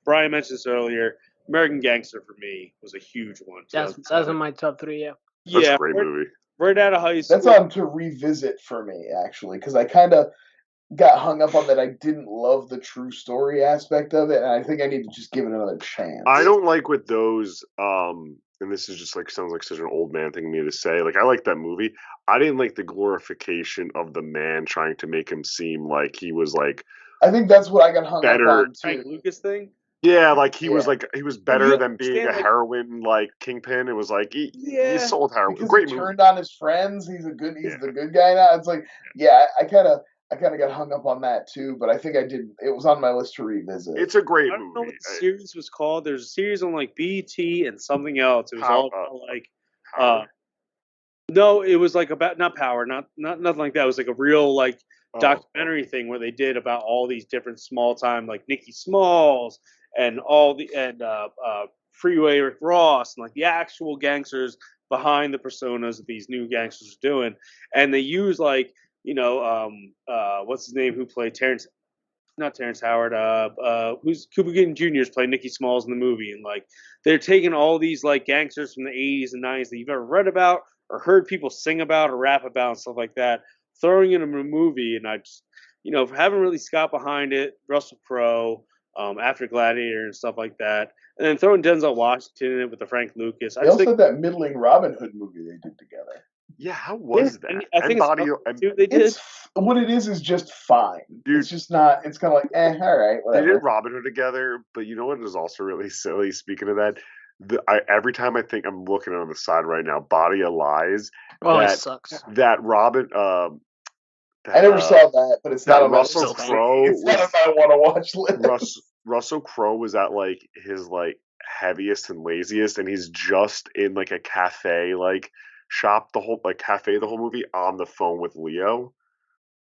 Brian mentioned this earlier. American Gangster for me was a huge one. That's in my top 3. Yeah. That's a great movie. Right out of high school. That's on to revisit for me actually, because I kind of got hung up on that. I didn't love the true story aspect of it, and I think I need to just give it another chance. I don't like with those, and this is just like sounds like such an old man thing to me to say. Like I like that movie. I didn't like the glorification of the man trying to make him seem like he was like. I think that's what I got hung up on too. Frank Lucas thing. Yeah, like he was better than being a heroin like kingpin. It was like he sold heroin. Because Great he movie. turned on his friends. He's the good guy now. It's like I kind of got hung up on that too, but I think I did. It was on my list to revisit. It's a great movie. I don't know what the series was called. There's a series on like BET and something else. It was all about like, no, it was like about not Power, not nothing like that. It was like a real like documentary thing where they did about all these different small time like Nicky Smalls and Freeway Rick Ross and like the actual gangsters behind the personas that these new gangsters are doing, and they use like. What's his name? Who played not Terrence Howard? Who's Cuba Gooding Jr.'s played Nicky Smalls in the movie, and like they're taking all these like gangsters from the 80s and 90s that you've ever read about or heard people sing about or rap about and stuff like that, throwing in a movie, and I just having Ridley Scott behind it, Russell Crowe, after Gladiator and stuff like that, and then throwing Denzel Washington in it with the Frank Lucas. They also had that middling Robin Hood movie they did together. Yeah, how was that? I think they did. What it is just fine. Dude, it's just not. It's kind of like, all right, whatever. They did Robin Hood together, but you know what is also really silly? Speaking of that, every time I think I'm looking on the side right now, Body of Lies. It sucks. That Robin. I never saw that, but it's not on Russell Crowe. It's not on my want to watch list. Russell Crowe was at like his like heaviest and laziest, and he's just in like a cafe like. Shop the whole movie on the phone with Leo.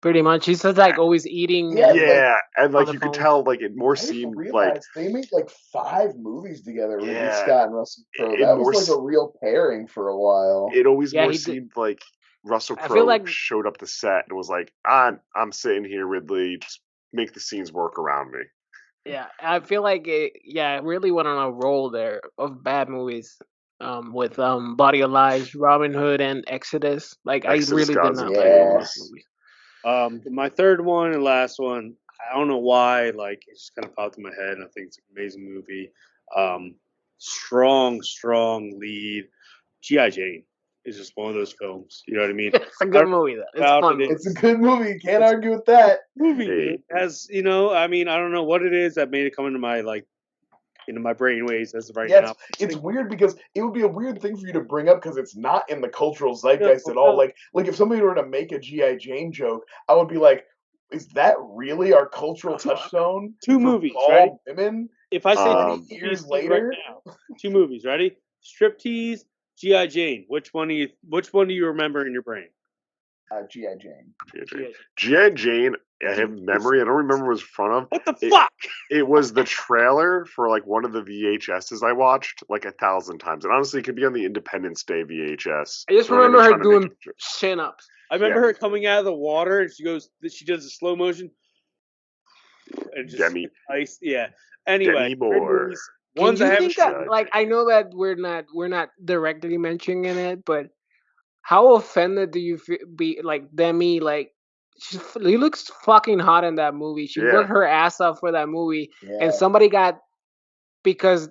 Pretty much, he's just like always eating. Yeah, and like you could tell, like it more seemed like they made like 5 movies together. Ridley Scott and Russell Crowe. That was like a real pairing for a while. It always more seemed like Russell Crowe showed up the set and was like, "I'm sitting here, Ridley. Just make the scenes work around me." Yeah, I feel like it really went on a roll there of bad movies. With Body of Lies, Robin Hood, and Exodus. Like I really did not like this movie. My third one and last one, I don't know why, like it just kind of popped in my head, and I think it's an amazing movie. Strong lead. G.I. Jane is just one of those films. You know what I mean? It's a good movie, though. It's fun. It's a good movie. Can't argue with that. Movie. It has, I mean, I don't know what it is that made it come into my my brainwaves as of right now. It's weird because it would be a weird thing for you to bring up because it's not in the cultural zeitgeist at all. Like if somebody were to make a G.I. Jane joke, I would be like, is that really our cultural touchstone? 2 movies, right? Women? If I say 2 years later? Right now, 2 movies, ready? Striptease, G.I. Jane. Which one do you remember in your brain? G.I. Jane. G.I. Jane, I have memory. I don't remember what it was in front of. What the fuck? It was the trailer for like one of the VHSs I watched like 1,000 times. And honestly, it could be on the Independence Day VHS. I just remember her doing chin-ups. I remember her coming out of the water and she does a slow motion. And just Demi. Ice. Yeah. Anyway. Can you think that, like, I know that we're not directly mentioning it, but how offended do you be, like, Demi, like, she looks fucking hot in that movie. She worked her ass off for that movie, and somebody because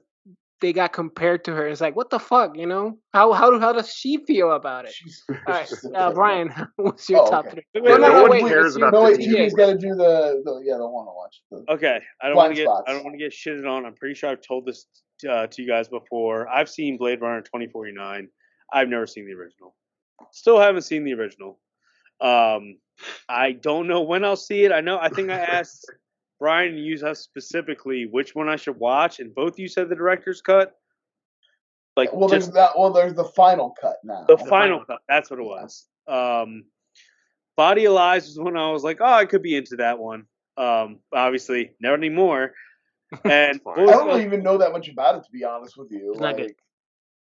they got compared to her. It's like, what the fuck, you know? How does she feel about it? All right, Brian, what's your top three? No one cares about this. Jimmy's got to do the one to watch. Okay, I don't want to get shitted on. I'm pretty sure I've told this to you guys before. I've seen Blade Runner 2049. I've never seen the original. Still haven't seen the original. I don't know when I'll see it. I think I asked Brian and you specifically which one I should watch, and both you said the director's cut. Like, there's the final cut now. The final cut. That's what it was. Body of Lies was when I was like, oh, I could be into that one. Obviously, never anymore. And I don't even know that much about it, to be honest with you. It's not good.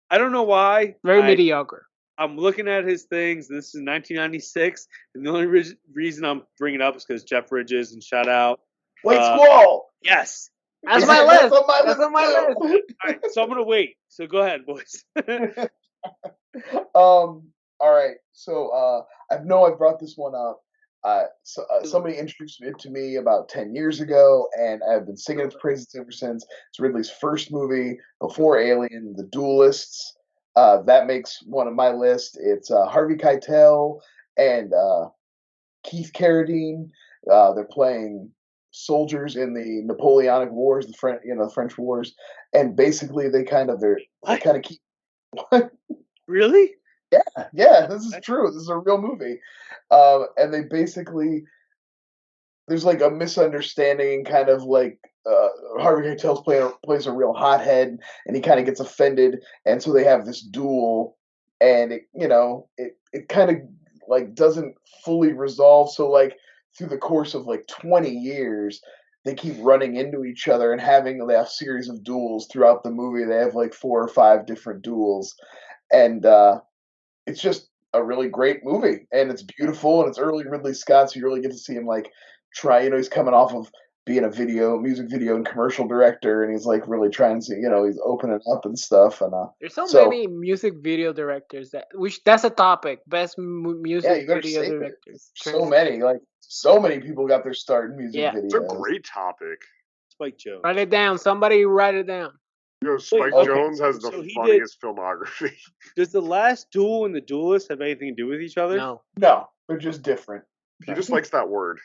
I don't know why. Very mediocre. I'm looking at his things. This is 1996, and the only reason I'm bringing it up is because Jeff Bridges, and shout out. Wait, Squall! Yes. That's my list. That's on my list. All right, so I'm going to wait. So go ahead, boys. All right. So I know I brought this one up. Somebody introduced it to me about 10 years ago, and I've been singing its praises ever since. It's Ridley's first movie before Alien, The Duelists. That makes one of my list. It's Harvey Keitel and Keith Carradine. They're playing soldiers in the Napoleonic Wars, the French Wars, and basically they kind of keep. What? Really? Yeah. This is true. This is a real movie, and they basically there's like a misunderstanding, kind of like Harvey Keitel plays a real hothead, and he kind of gets offended, and so they have this duel, and it kind of like doesn't fully resolve. So like through the course of like 20 years, they keep running into each other and they have a series of duels throughout the movie. They have like 4 or 5 different duels, and it's just a really great movie, and it's beautiful, and it's early Ridley Scott, so you really get to see him like try. He's coming off of being a music video and commercial director, and he's like really trying to, he's opening up and stuff. And there's so many music video directors that's a topic. Best music video directors. So many people got their start in music videos. It's a great topic. Spike Jones. Write it down. Somebody write it down. Spike Jones has the funniest filmography. Does the last duel and the duelist have anything to do with each other? No, they're just different. He just likes that word.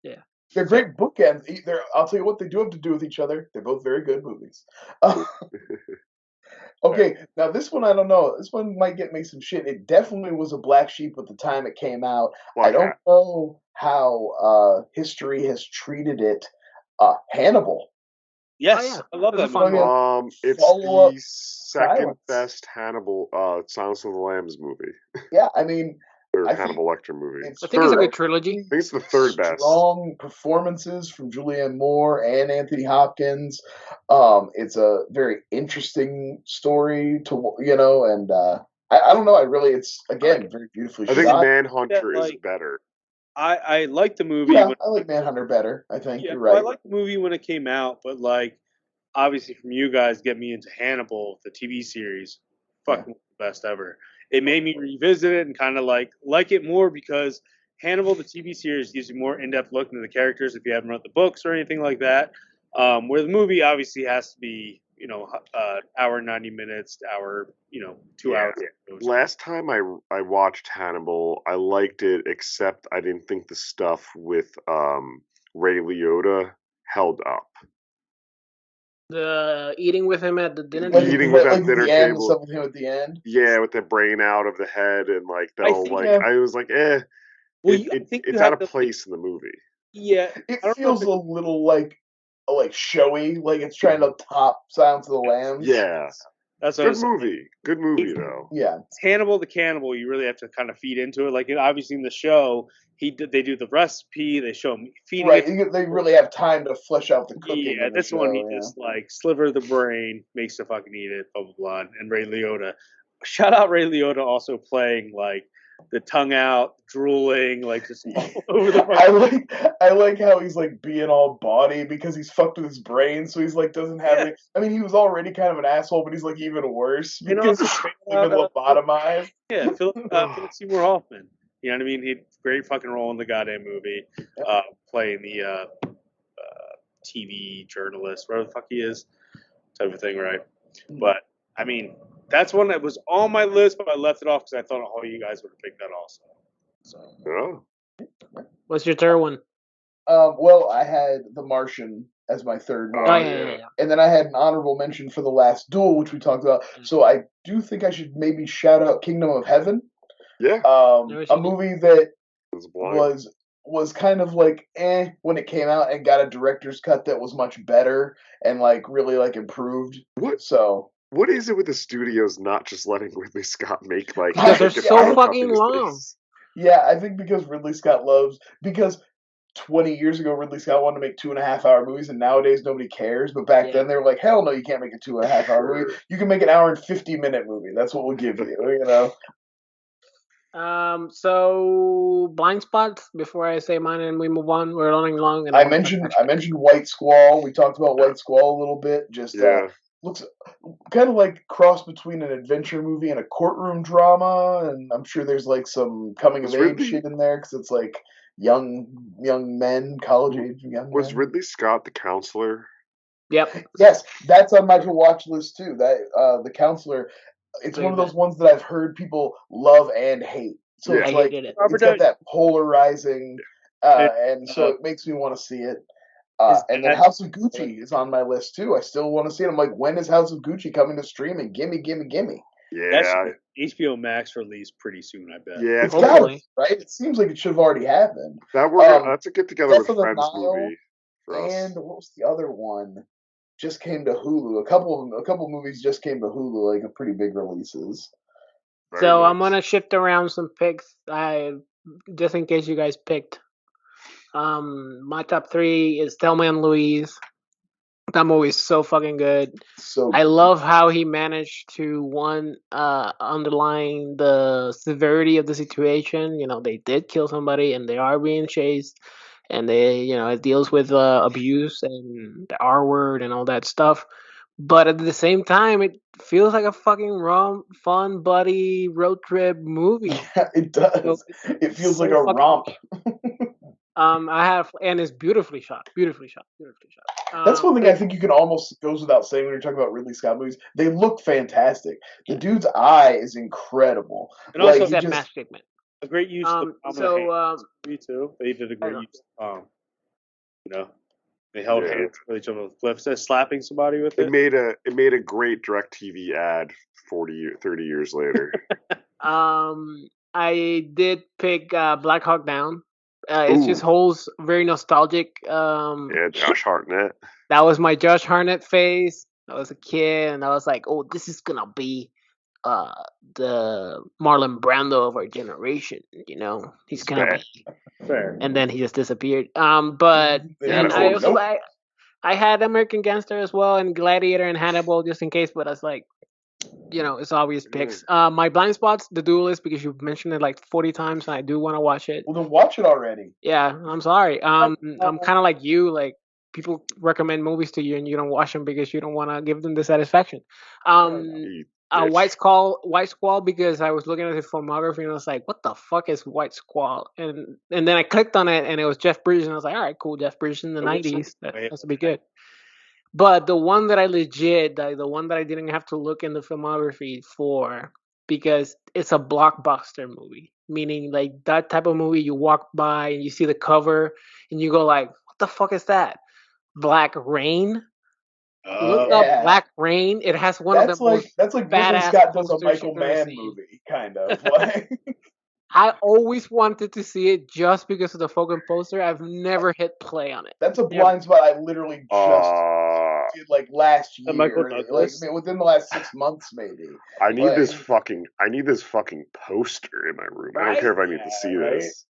Yeah. They're great bookends. I'll tell you what they do have to do with each other. They're both very good movies. Okay, now this one I don't know. This one might get me some shit. It definitely was a black sheep at the time it came out. I don't know how history has treated it. Hannibal. Yes, I love that movie. It's the second best Hannibal Silence of the Lambs movie. Yeah, I mean, Hannibal Lecter movie. I think it's a good trilogy. I think it's the third best. Strong performances from Julianne Moore and Anthony Hopkins. It's a very interesting story and I don't know. It's again very beautifully shot. I think Manhunter is better. I like the movie. Yeah, I like Manhunter better. I think you're right. Well, I like the movie when it came out, but like obviously from you guys get me into Hannibal, the TV series. Fucking the best ever. It made me revisit it and kind of like it more because Hannibal, the TV series, gives you more in-depth look into the characters if you haven't read the books or anything like that. Where the movie obviously has to be, hour 90 minutes, hour, 2 hours. Yeah. Last time I watched Hannibal, I liked it, except I didn't think the stuff with Ray Liotta held up. The eating with him at the dinner table. Eating with at dinner table. Stuff with him at the end. Yeah, with the brain out of the head and like I was like, Well, it's out of place in the movie. Yeah, it feels a little like showy, like it's trying to top Silence of the Lambs. Yeah, That's good movie. Good movie though. Yeah, Hannibal the Cannibal. You really have to kind of feed into it. Like obviously in the show, they do the recipe. They show him feeding. Right, they really have time to flesh out the cooking. Yeah, this one he just like sliver the brain, makes the fucking eat it, blah blah blah. And Ray Liotta, shout out Ray Liotta, also playing like the tongue out, drooling, like just all over the. I like how he's like being all bawdy because he's fucked with his brain, so he's like doesn't have it. I mean, he was already kind of an asshole, but he's like even worse because he's been lobotomized. Yeah, Philip Seymour Hoffman. You know what I mean? He had a great fucking role in the goddamn movie, playing the TV journalist, whatever the fuck he is, type of thing, right? But I mean, that's one that was on my list, but I left it off because I thought all you guys would have picked that also. So, what's your third one? Well, I had The Martian as my third one. Yeah. And then I had an honorable mention for The Last Duel, which we talked about. So I do think I should maybe shout out Kingdom of Heaven. Yeah. A movie that was kind of like when it came out and got a director's cut that was much better and like really like improved. What is it with the studios not just letting Ridley Scott make like because they're so fucking long? Yeah, I think because Ridley Scott because 20 years ago Ridley Scott wanted to make 2.5-hour movies, and nowadays nobody cares. But back then they were like, hell no, you can't make a 2.5-hour movie. You can make an hour and 50-minute movie. That's what we'll give you. You know. So blind spots before I say mine and we move on. We're running long. And I mentioned White Squall. We talked about White Squall a little bit. Looks kind of like cross between an adventure movie and a courtroom drama, and I'm sure there's like some coming of age shit in there because it's like young men, college age young men. Was Ridley Scott the counselor? Yep. Yes, that's on my watch list too. That the counselor. It's one of those ones that I've heard people love and hate. So it's like it's got that polarizing, and so it makes me want to see it. And then House of Gucci is on my list too. I still want to see it. I'm like, when is House of Gucci coming to streaming? Gimme. Yeah, HBO Max release pretty soon, I bet. Yeah, it's gotta, right? It seems like it should have already happened. That's a get together with friends movie for us. And what was the other one? Just came to Hulu. A couple movies just came to Hulu, like pretty big releases. So I'm gonna shift around some picks. Just in case you guys picked. My top 3 is Thelma and Louise. That movie is so fucking good. I love how he managed to underline the severity of the situation. You know, they did kill somebody and they are being chased. And it deals with abuse and the R word and all that stuff. But at the same time, it feels like a fucking fun buddy road trip movie. Yeah, it does. It feels like a romp. And it's beautifully shot. That's one thing I think you can almost goes without saying when you're talking about Ridley Scott movies. They look fantastic. The dude's eye is incredible. And also that Matchstick Men. A great use of me too. They did a great use of they held hands with each other on the cliff, slapping somebody with it. It made a great DirecTV ad 30 years later. I did pick Black Hawk Down. It just holds very nostalgic. Josh Hartnett. That was my Josh Hartnett phase. I was a kid, and I was like, "Oh, this is gonna be the Marlon Brando of our generation." You know, he's gonna be. Fair. And then he just disappeared. But I had American Gangster as well, and Gladiator and Hannibal just in case. But I was like, it's obvious picks. My blind spots, The Duelist, because you've mentioned it like 40 times, and I do want to watch it. Well, then watch it already. Yeah, I'm sorry. I'm kind of like you. Like people recommend movies to you, and you don't watch them because you don't want to give them the satisfaction. White Squall, because I was looking at the filmography and I was like, what the fuck is White Squall? And then I clicked on it and it was Jeff Bridges, and I was like, all right, cool, Jeff Bridges in the 90s. That's to be good. But the one that I the one that I didn't have to look in the filmography for, because it's a blockbuster movie, meaning like that type of movie you walk by and you see the cover and you go like, what the fuck is that? Black Rain? Look up Black Rain. It has one of the most that's like Ridley Scott does a Michael Mann movie, kind of. I always wanted to see it just because of the fucking poster. I've never hit play on it. That's a blind spot I literally just did like last year, like within the last 6 months, maybe. I need this fucking poster in my room. Right? I don't care if I need to see this.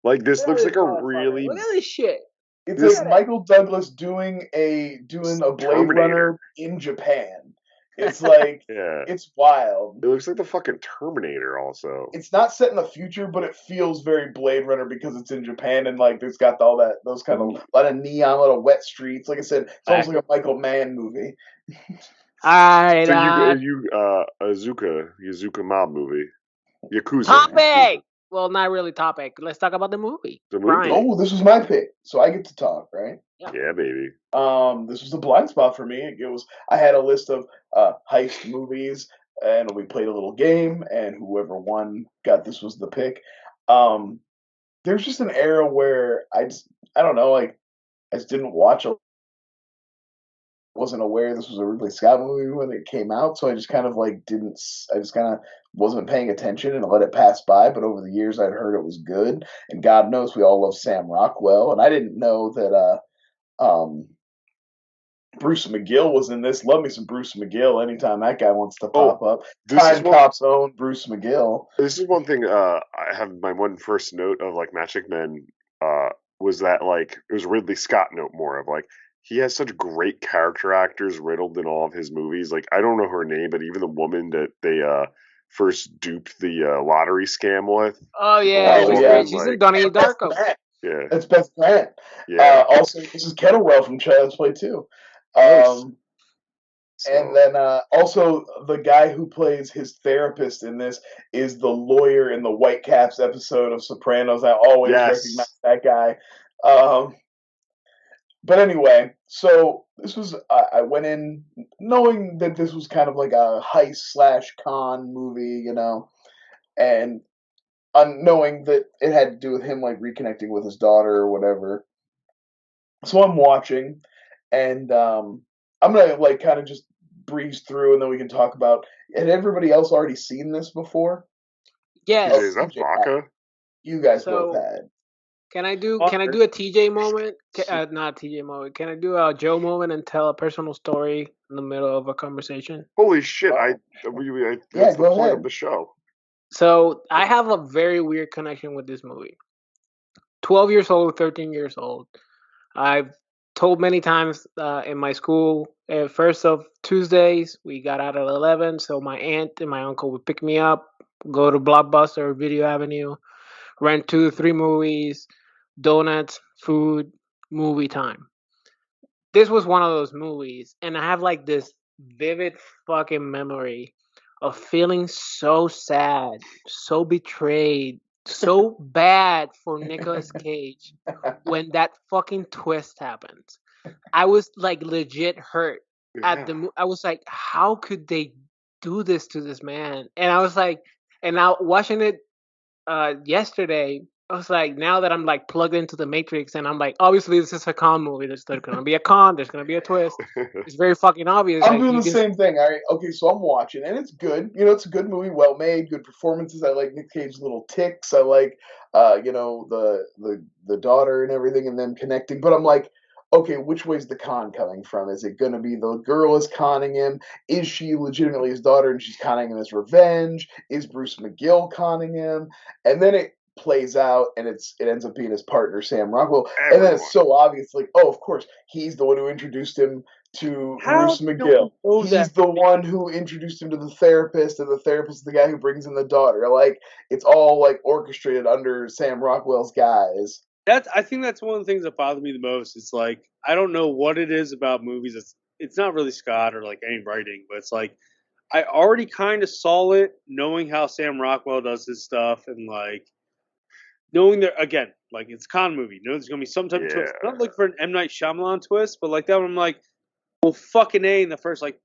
Like this looks like a really. Look at this shit. It's like Michael Douglas doing a Blade Runner in Japan. It's like, it's wild. It looks like the fucking Terminator also. It's not set in the future, but it feels very Blade Runner because it's in Japan and like it's got all that, those kind of, a lot of neon, a lot of wet streets. Like I said, it's almost like a Michael Mann movie. Alright, so Yazuka Mob movie. Yakuza. Topic! Well, not really topic. Let's talk about the movie. Oh, this was my pick, so I get to talk, right? Yeah, baby. This was a blind spot for me. I had a list of heist movies, and we played a little game, and whoever won this was the pick. There's just an era where I don't know, like I just didn't watch wasn't aware this was a Ridley Scott movie when it came out, so I just kind of wasn't paying attention and let it pass by. But over the years, I'd heard it was good, and God knows we all love Sam Rockwell, and I didn't know that Bruce McGill was in this. Love me some Bruce McGill anytime that guy wants to pop up. Time Cop's own Bruce McGill. This is one thing I have my one first note of like Matchstick Men was that like it was Ridley Scott note more of like he has such great character actors riddled in all of his movies. Like I don't know her name, but even the woman that they first duped the lottery scam with. Oh yeah, she's in Donnie Darko. Yeah, that's Beth Grant. Yeah. Also, this is Kettlewell from Child's Play 2. And then also the guy who plays his therapist in this is the lawyer in the Whitecaps episode of Sopranos. I always recognize that guy. But anyway, so this was I went in knowing that this was kind of like a heist/con movie, you know, and knowing that it had to do with him like reconnecting with his daughter or whatever. So I'm watching, and I'm gonna like kind of just breeze through, and then we can talk about. Had everybody else already seen this before? Yes. Is that vodka? You guys both had. Can I do a TJ moment? Not a TJ moment. Can I do a Joe moment and tell a personal story in the middle of a conversation? Holy shit! That's the point of the show. So I have a very weird connection with this movie. 12 years old, 13 years old. I've told many times in my school, first of Tuesdays, we got out at 11, so my aunt and my uncle would pick me up, go to Blockbuster or Video Avenue, rent 2 to 3 movies, donuts, food, movie time. This was one of those movies, and I have like this vivid fucking memory of feeling so sad, so betrayed, so bad for Nicolas Cage when that fucking twist happens. I was like legit hurt at the. I was like, how could they do this to this man? And I was like, and now watching it yesterday, I was like, now that I'm like plugged into the Matrix, and I'm like, obviously this is a con movie. There's gonna be a con. There's gonna be a twist. It's very fucking obvious. I'm doing the same thing. All right, okay, so I'm watching, and it's good. You know, it's a good movie, well made, good performances. I like Nic Cage's little ticks. I like, you know, the daughter and everything, and them connecting. But I'm like, okay, which way's the con coming from? Is it going to be the girl is conning him? Is she legitimately his daughter and she's conning him as revenge? Is Bruce McGill conning him? And then it plays out, and it ends up being his partner Sam Rockwell, and then it's so obvious, like, oh, of course, he's the one who introduced him to Bruce McGill. He's the one who introduced him to the therapist, and the therapist is the guy who brings in the daughter. Like, it's all like orchestrated under Sam Rockwell's guise. I think that's one of the things that bothers me the most. It's like I don't know what it is about movies. It's not really Scott or like any writing, but it's like I already kind of saw it, knowing how Sam Rockwell does his stuff, and like. Knowing that, again, like, it's a con movie. You know, there's going to be some type of twist. Not like for an M. Night Shyamalan twist, but like that one, I'm like, well, fucking A, in the first, like,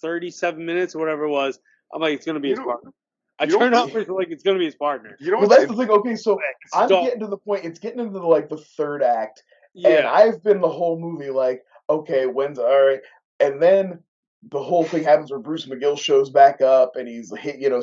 37 minutes or whatever it was, I'm like, it's going to be his partner. I turned out for like, it's going to be his partner. You know well, that's the thing. Okay, so I'm getting to the point. It's getting into, like, the third act. Yeah. And I've been the whole movie like, okay, when's, all right. And then the whole thing happens where Bruce McGill shows back up and he's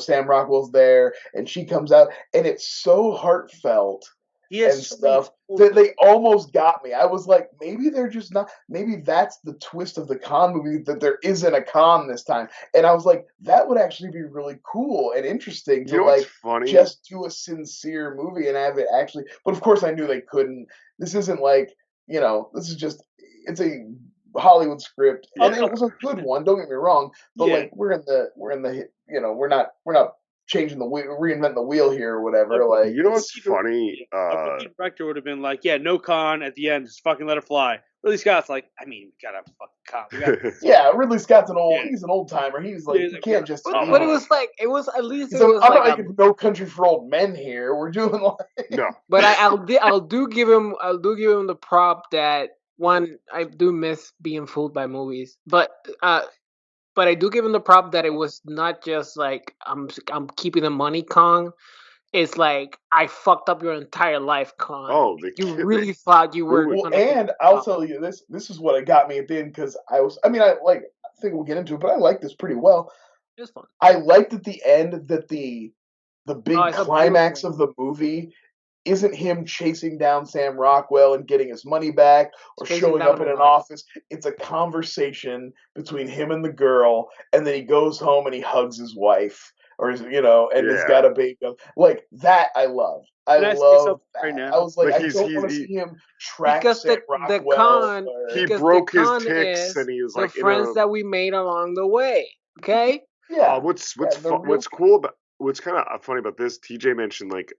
Sam Rockwell's there and she comes out and it's so heartfelt and stuff that they almost got me. I was like, maybe they're just not, maybe that's the twist of the Khan movie, that there isn't a Khan this time. And I was like, that would actually be really cool and interesting to just do a sincere movie and have it actually, but of course I knew they couldn't. This isn't like, this is just, it's a Hollywood script and it was a good one, don't get me wrong, but we're in the we're not changing the wheel, reinventing the wheel here or whatever. Like, what's funny? The director would have been like, no Khan at the end, just fucking let it fly. Ridley Scott's like, gotta fucking Khan. Yeah, Ridley Scott's he's an old timer. He's like, you can't just. But it was at least. I'm not making No Country for Old Men here. We're doing like no. But I'll do give him the prop that one, I do miss being fooled by movies, but I do give him the prop that it was not just like I'm keeping the money, Kong. It's like I fucked up your entire life, Kong. Oh, you really thought you were. Well, and I'll tell you this. This is what got me at the end because I think we'll get into it, but I like this pretty well. It was fun. I liked at the end that the big climax of the movie isn't him chasing down Sam Rockwell and getting his money back or showing up in an office. It's a conversation between him and the girl, and then he goes home and he hugs his wife, or and he's got a baby. Like that, I love. I love that. Right now? I was like, I don't want to see him track Sam Rockwell. He broke his ticks, and he was like, the friends that we made along the way. Okay. Yeah. What's cool about what's kind of funny about this? TJ mentioned like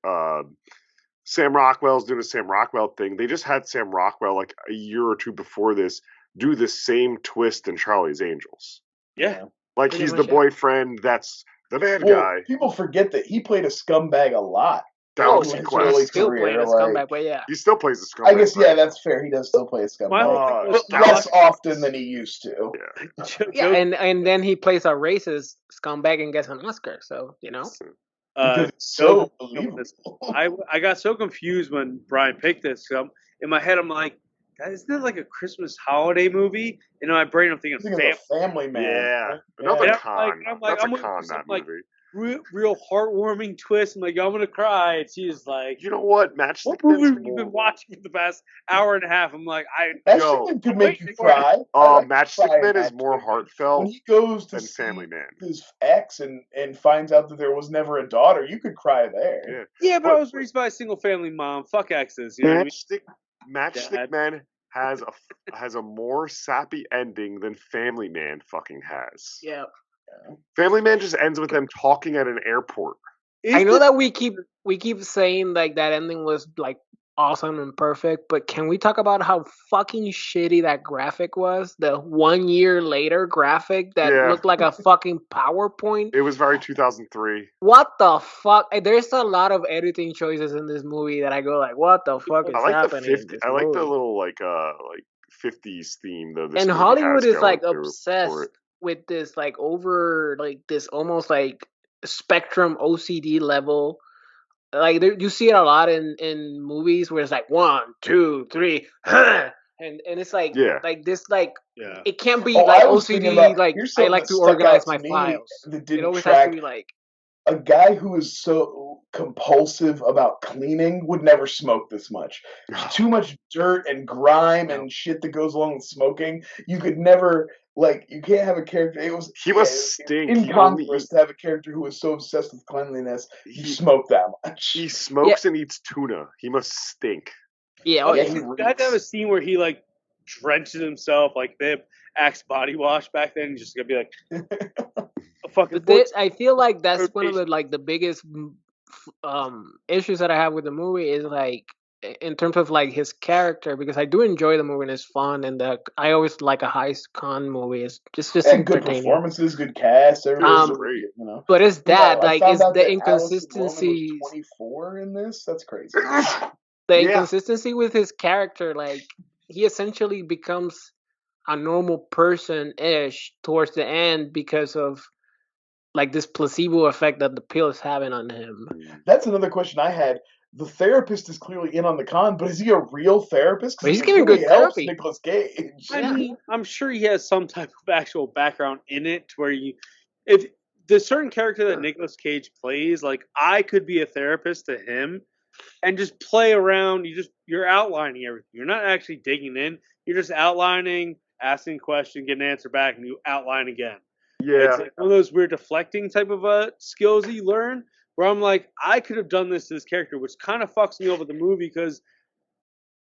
Sam Rockwell's doing a Sam Rockwell thing. They just had Sam Rockwell like a year or two before this do the same twist in Charlie's Angels. Yeah. Like he's the boyfriend that's the bad guy. People forget that he played a scumbag a lot. Galaxy Quest. Still playing a scumbag, but yeah. He still plays a scumbag. I guess, that's fair. He does still play a scumbag. But less often than he used to. Yeah, and then he plays a racist scumbag and gets an Oscar, so, so believable. I got so confused when Brian picked this. In my head, I'm like, isn't that like a Christmas holiday movie? In my brain, I'm thinking Family Man. Yeah, another Con. That's a Con, that movie. Real heartwarming twist. I'm like, I'm gonna cry. And she's like, you know what? Matchstick movie have you been watching for the past hour and a half? I'm like, Matchstick Men could make you cry. Matchstick Men is more heartfelt when he goes to than Family Man. His ex and finds out that there was never a daughter. You could cry there. Yeah, but I was raised by a single family mom. Fuck exes. You know what I mean? Matchstick Men has a more sappy ending than Family Man fucking has. Yeah. Family Man just ends with them talking at an airport. I know that we keep saying like that ending was like awesome and perfect, but can we talk about how fucking shitty that graphic was? The 1 year later graphic that looked like a fucking PowerPoint. It was very 2003. What the fuck? There's a lot of editing choices in this movie that I go like, what the fuck is happening? I like the little like 50s theme though. And Hollywood is like obsessed with this like over like this almost like spectrum OCD level. Like you see it a lot in movies where it's like 1, 2, 3, and it's like this like it can't be like OCD like I like to organize my files. It always has to be like a guy who is so compulsive about cleaning would never smoke this much. There's too much dirt and grime and shit that goes along with smoking. You could never, you can't have a character. He must stink. Incongruous to have a character who is so obsessed with cleanliness. He smoke that much. He smokes and eats tuna. He must stink. Yeah, he had to have a scene where he drenches himself the Axe body wash back then. Just gonna be like. I feel like that's one of the biggest issues that I have with the movie is in terms of his character, because I do enjoy the movie and it's fun, and I always like a high con movie. It's just and good performances, good cast, everything's great, But it's that it's the inconsistency. 24 in this, that's crazy. The inconsistency with his character, he essentially becomes a normal person-ish towards the end because of this placebo effect that the pill is having on him. That's another question I had. the therapist is clearly in on the con, but is he a real therapist? But he's giving good therapy. Nicolas Cage. I mean, I'm sure he has some type of actual background in it, where if the certain character that Nicolas Cage plays, like I could be a therapist to him, and just play around. You're outlining everything. You're not actually digging in. You're just outlining, asking a question, get an answer back, and you outline again. Yeah, it's like one of those weird deflecting type of skills that you learn. Where I'm like, I could have done this to this character, which kind of fucks me over the movie, because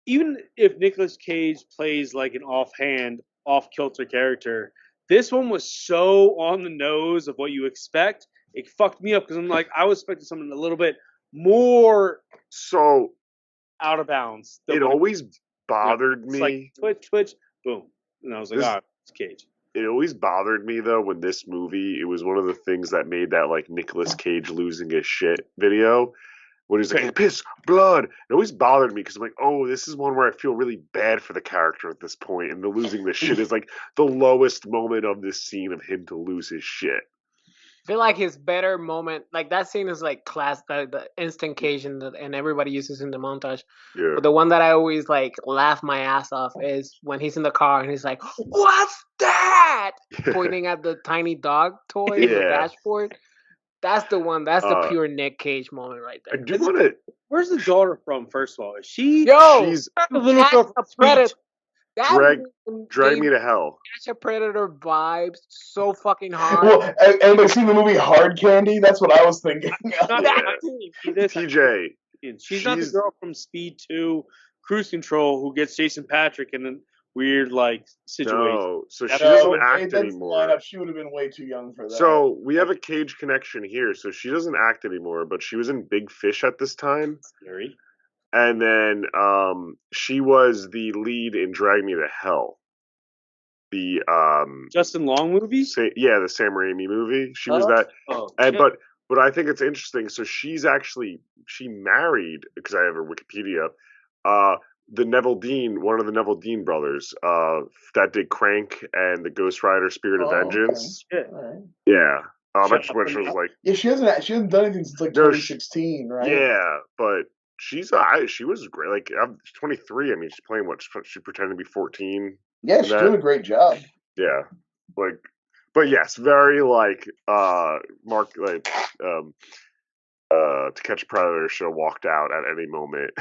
even if Nicolas Cage plays like an offhand, off-kilter character, this one was so on the nose of what you expect. It fucked me up, because I'm like, I was expecting something a little bit more so out of bounds. It always bothered me. Like twitch, boom. And I was like, it's Cage. It always bothered me, though, when this movie, it was one of the things that made that, like, Nicolas Cage losing his shit video. When he's like, hey, piss, blood. It always bothered me, because I'm like, oh, this is one where I feel really bad for the character at this point, and the losing the shit is, like, the lowest moment of this scene of him to lose his shit. I feel like his better moment, like that scene is like the instant Cage and everybody uses in the montage. Yeah. But the one that I always like laugh my ass off is when he's in the car and he's like, "What's that?" Pointing at the tiny dog toy in the dashboard. That's the one. That's the pure Nic Cage moment right there. I do want to. Where's the daughter from? First of all, is she? She's a little girl from Predator. Drag Me to Hell. Catch a Predator vibes so fucking hard. Well, anybody seen the movie Hard Candy? That's what I was thinking. TJ. She's not the girl from Speed 2 Cruise Control who gets Jason Patrick in a weird like situation. No, so she doesn't act anymore. She would have been way too young for that. So we have a Cage connection here. So she doesn't act anymore, but she was in Big Fish at this time. Scary. And then she was the lead in Drag Me to Hell. The Justin Long movie? The Sam Raimi movie. She was that. But I think it's interesting. So she married, because I have her Wikipedia, the Neville Dean, one of the Neville Dean brothers, that did Crank and the Ghost Rider Spirit of Vengeance. Okay. Right. Yeah. Which was like, yeah, she hasn't done anything since like 2016, right? Yeah, but she was great. Like, I'm 23. I mean, she's playing she pretended to be 14. Yeah, she's doing a great job. Yeah, like, but yes, very like To Catch a Predator should have walked out at any moment.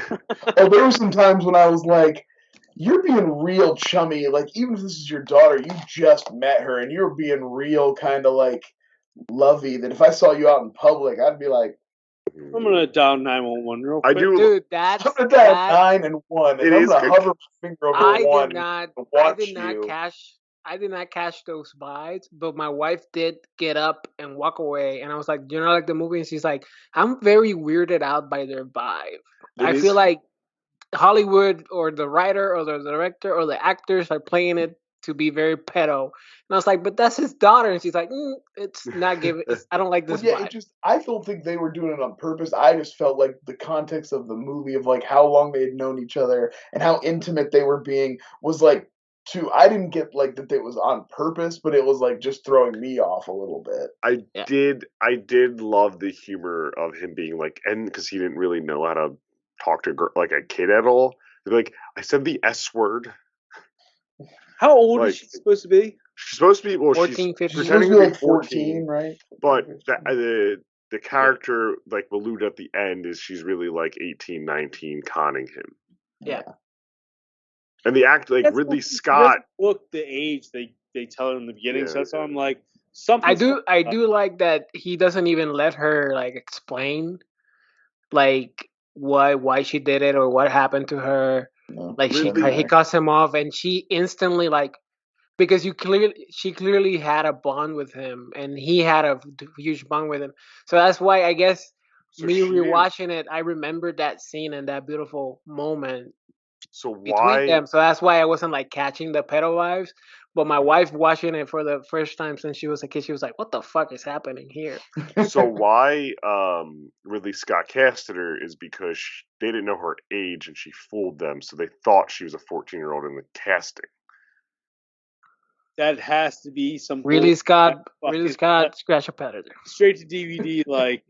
Oh, there were some times when I was like, "You're being real chummy. Like, even if this is your daughter, you just met her, and you're being real kind of like lovey. That if I saw you out in public, I'd be like." I'm gonna dial 911 real quick. Dude, I'm gonna dial 911. And I'm gonna hover my finger over one. I did not catch those vibes, but my wife did get up and walk away, and I was like, "You know, like the movie," and she's like, "I'm very weirded out by their vibe. I feel like Hollywood or the writer or the director or the actors are playing it to be very pedo." And I was like, "But that's his daughter," and she's like, "It's not giving. I don't like this." Well, yeah, vibe. I don't think they were doing it on purpose. I just felt like the context of the movie of like how long they had known each other and how intimate they were being was like. I didn't get like that it was on purpose, but it was like just throwing me off a little bit. I did love the humor of him being like, and because he didn't really know how to talk to like a kid at all. Like, I said the S word. How old is she supposed to be? She's supposed to be 14, 15. She's supposed to be like 14, right? But the character like alluded at the end is she's really like 18, 19, conning him. Yeah. And the act, like Ridley Scott, look the age they tell her in the beginning. So that's why I'm like, something. I do like that he doesn't even let her like explain, like why she did it or what happened to her. No, like he cuts him off, and she instantly like because she clearly had a bond with him, and he had a huge bond with him. So that's why I guess rewatching it, I remembered that scene and that beautiful moment. So between them, so that's why I wasn't like catching the pedo vibes. But my wife watching it for the first time since she was a kid, she was like, "What the fuck is happening here?" So why Ridley Scott casted her is because they didn't know her age and she fooled them, so they thought she was a 14-year-old in the casting. That has to be some Ridley Scott, Scratch a Predator. Straight to DVD, like.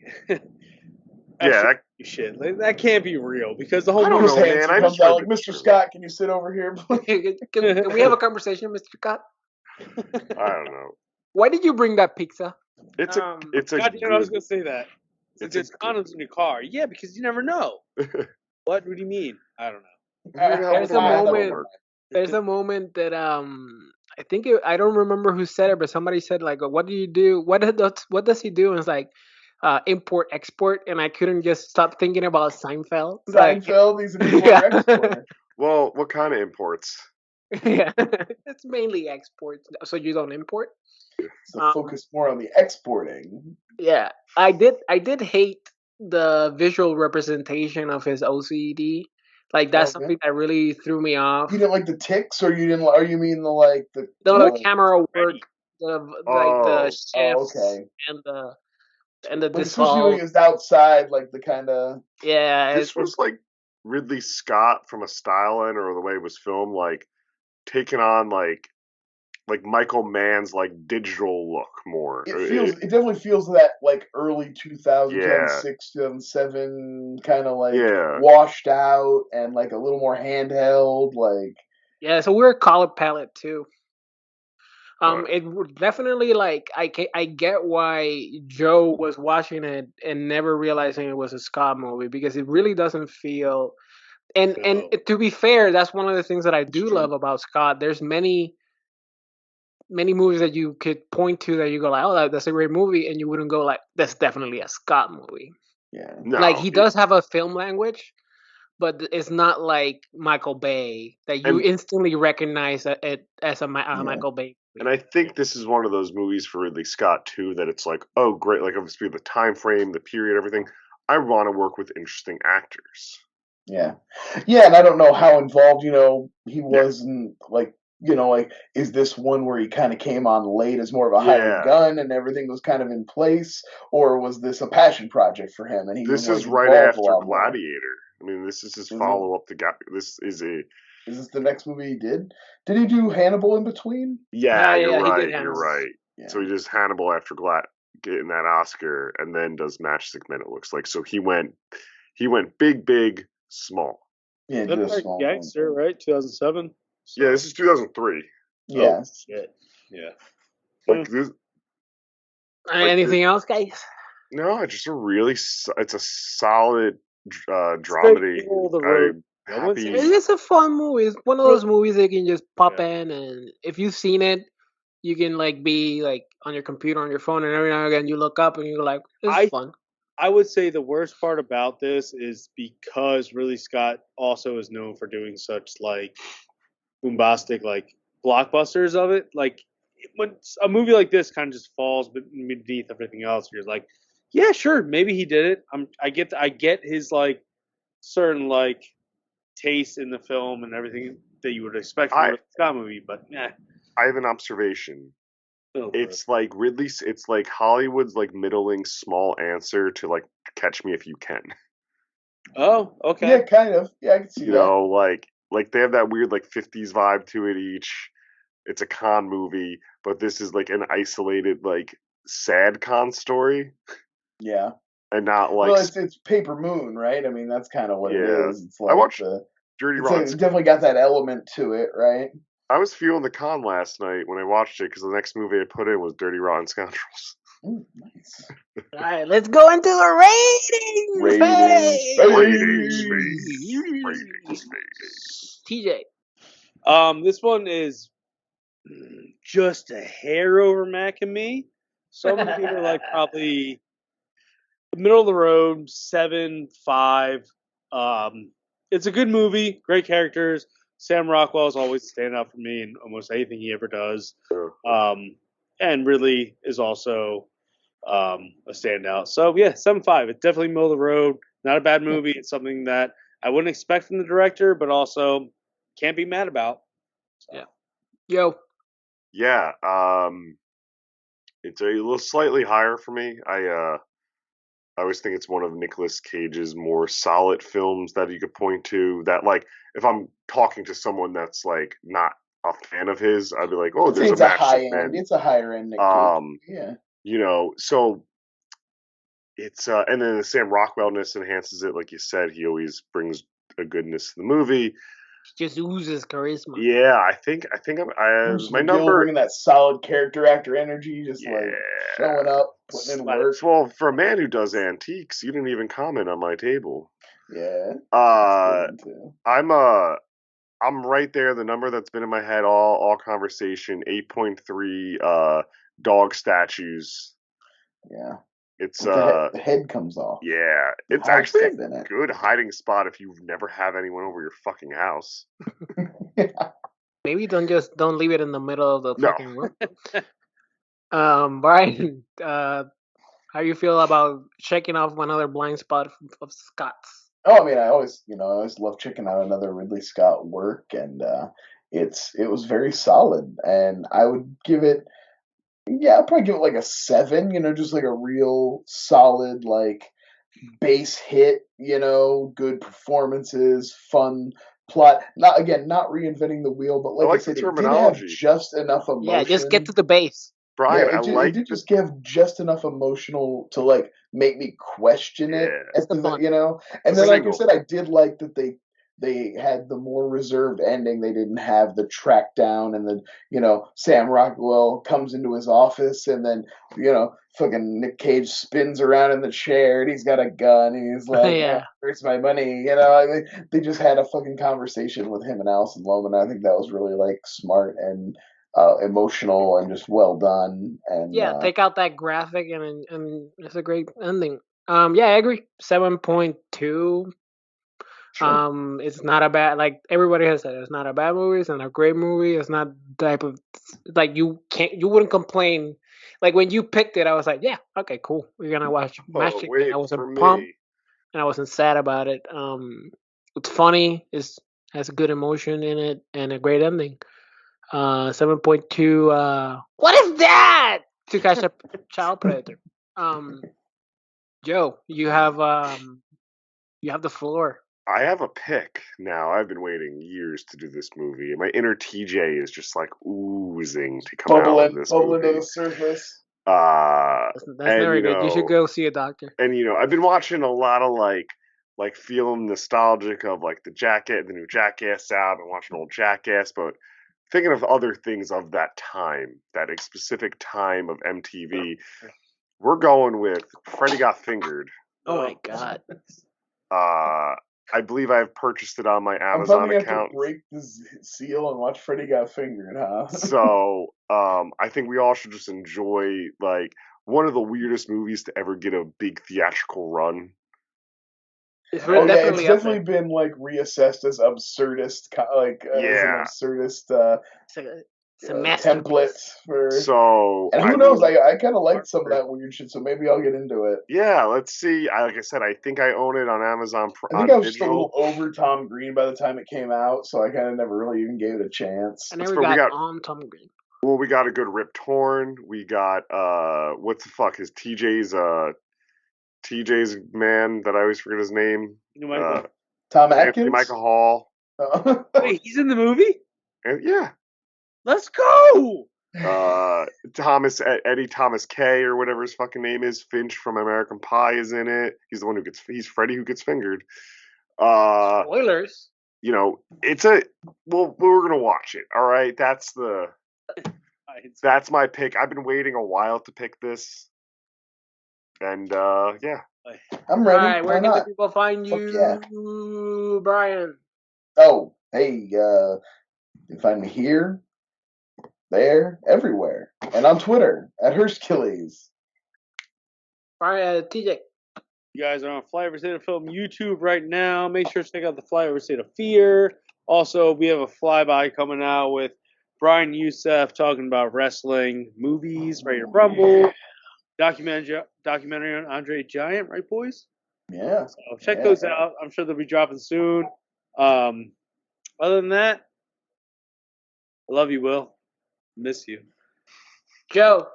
shit. Like, that can't be real because the whole I don't know, man. I comes out like, Mr. Scott, can you sit over here, please? Can we have a conversation, Mr. Scott? I don't know. Why did you bring that pizza? It's a. God, I was gonna say that. There's condoms in your car. Yeah, because you never know. What do you mean? I don't know. There's a moment that I think I don't remember who said it, but somebody said like, "What do you do? What does he do?" And it's like import export, and I couldn't just stop thinking about Seinfeld. Seinfeld, he's an import export. Well, what kind of imports? Yeah, it's mainly exports. So you don't import. So focus more on the exporting. Yeah, I did hate the visual representation of his OCD. Like that's something that really threw me off. You didn't like the ticks, or you didn't? Or you mean the camera work, the shifts and the especially when he was outside, like the kind of This was like Ridley Scott from a style end, or the way it was filmed, like taking on like Michael Mann's like digital look more. It definitely feels that like early 2000s, 2006, 2007 kind of like washed out and like a little more handheld, like it's a weird color palette too. It definitely like I get why Joe was watching it and never realizing it was a Scott movie, because it really doesn't feel. And to be fair, that's one of the things that I do love about Scott. There's many movies that you could point to that you go like, oh, that's a great movie, and you wouldn't go like, that's definitely a Scott movie. Yeah, like he does have a film language, but it's not like Michael Bay that you instantly recognize it as a Michael Bay movie. And I think this is one of those movies for Ridley Scott too, that it's like, oh great, like obviously the time frame, the period, everything. I want to work with interesting actors. Yeah, and I don't know how involved he was in like. Like, is this one where he kind of came on late as more of a hired gun and everything was kind of in place, or was this a passion project for him? And this is right after Gladiator. I mean, this is his follow-up to Is this the next movie he did? Did he do Hannibal in between? Yeah, you're right. You're right. Yeah. So he does Hannibal after getting that Oscar, and then does Matchstick Men. It looks like so he went big, small. Yeah, just small. Gangster, right? 2007. So. Yeah, this is 2003. Yeah. Oh, shit. Yeah. Like this. Anything else, guys? No, it's just it's a solid dramedy. It's a fun movie. It's one of those movies that you can just pop in, and if you've seen it, you can like be like on your computer, on your phone, and every now and again you look up and you're like, it's fun. I would say the worst part about this is because Ridley Scott also is known for doing such like bombastic like blockbusters of it. Like when a movie like this kind of just falls beneath everything else, you're like, yeah, sure, maybe he did it. I get his like certain like taste in the film and everything that you would expect from a Scott movie, but I have an observation. It's like it's like Hollywood's like middling small answer to like Catch Me If You Can. Oh, okay. Yeah, kind of. Yeah, I can see that. You know, like they have that weird like 50s vibe to it each. It's a con movie, but this is like an isolated like sad con story. Yeah. And not like it's Paper Moon, right? I mean, that's kind of what it is. It's like I watched Dirty Rotten. It's definitely got that element to it, right? I was feeling the con last night when I watched it because the next movie I put in was Dirty Rotten Scoundrels. Ooh, nice. All right, let's go into the ratings. TJ. This one is just a hair over Mac and me. So I'm gonna like probably middle of the road, 7.5. It's a good movie, great characters. Sam Rockwell is always stand out for me in almost anything he ever does. And Ridley is also a standout. So yeah, 7.5. It's definitely middle of the road. Not a bad movie. It's something that I wouldn't expect from the director, but also can't be mad about. So. Yeah. Yo. Yeah. It's a little slightly higher for me. I always think it's one of Nicolas Cage's more solid films that you could point to. That like, if I'm talking to someone that's like not a fan of his, I'd be like, oh, there's a Matchstick Men. It's a higher end Nick Cage. Yeah. You know, so it's and then the Sam Rockwellness enhances it, like you said. He always brings a goodness to the movie. Just oozes charisma. Yeah, I think my McGill number bringing that solid character actor energy, just like showing up, putting in work. Well, for a man who does antiques, you didn't even comment on my table. Yeah. I'm right there. The number that's been in my head all conversation, 8.3 dog statues. Yeah. It's the head comes off. Yeah, it's actually a good hiding spot if you never have anyone over your fucking house. Maybe don't leave it in the middle of the fucking room. Brian, how you feel about checking off another blind spot of Scott's? Oh, I mean, I always love checking out another Ridley Scott work, and it was very solid, and I would give it. Yeah, I'll probably give it like a 7, just like a real solid, like, base hit, good performances, fun plot. Not reinventing the wheel, but like I said, it did have just enough emotion. Yeah, just get to the base. Brian, it did just give just enough emotional to, like, make me question it. And then, like I said, I did like that they had the more reserved ending. They didn't have the track down, and then, Sam Rockwell comes into his office, and then, fucking Nic Cage spins around in the chair, and he's got a gun, and he's like, where's my money? They just had a fucking conversation with him and Alison Lohman. I think that was really, like, smart and emotional and just well done. And take out that graphic, and it's a great ending. I agree. 7.2. Sure. It's not a bad, like everybody has said, it's not a bad movie, it's not a great movie, it's not type of, like, you wouldn't complain. Like, when you picked it, I was like, yeah, okay, cool, we're gonna watch Matchstick Men. I wasn't pumped, and I wasn't sad about it. It's funny, has a good emotion in it, and a great ending. 7.2. What is that? To Catch a Child Predator. Joe, you have the floor. I have a pick now. I've been waiting years to do this movie, and my inner TJ is just like oozing to come out of this movie. To the surface. That's very good. You should go see a doctor. And I've been watching a lot of like feeling nostalgic of like the new Jackass out, and watching old Jackass, but thinking of other things of that time, that specific time of MTV. We're going with Freddie Got Fingered. Oh my god. I believe I've purchased it on my Amazon account. Have to break the seal and watch Freddie Got Fingered, huh? So, I think we all should just enjoy, like, one of the weirdest movies to ever get a big theatrical run. It's definitely been, like, reassessed as absurdist, as an absurdist template for. So, and who knows? I kind of liked some of that weird shit, so maybe I'll get into it. Yeah, let's see. Like I said, I think I own it on Amazon. I think I was just a little over Tom Green by the time it came out, so I kind of never really even gave it a chance. I never got on Tom Green. Well, we got a good Rip Torn. We got what the fuck is TJ's man that I always forget his name. Tom Atkins. Anthony Michael Hall. Wait, he's in the movie? Yeah. Let's go! Eddie Thomas K, or whatever his fucking name is, Finch from American Pie is in it. He's the one he's Freddie who gets fingered. Spoilers. We're gonna watch it. All right, that's my pick. I've been waiting a while to pick this, and yeah. I'm ready. All right, where can the people find you, Brian? Oh, hey, you can find me here, there, everywhere, and on Twitter at Hershkillies. Brian, TJ. You guys are on Flyover State of Film YouTube right now. Make sure to check out the Flyover State of Fear. Also, we have a flyby coming out with Brian Youssef talking about wrestling, movies, Ready to Rumble, documentary on Andre Giant, right, boys? Yeah. So check those out. I'm sure they'll be dropping soon. Other than that, I love you, Will. Miss you. Joe.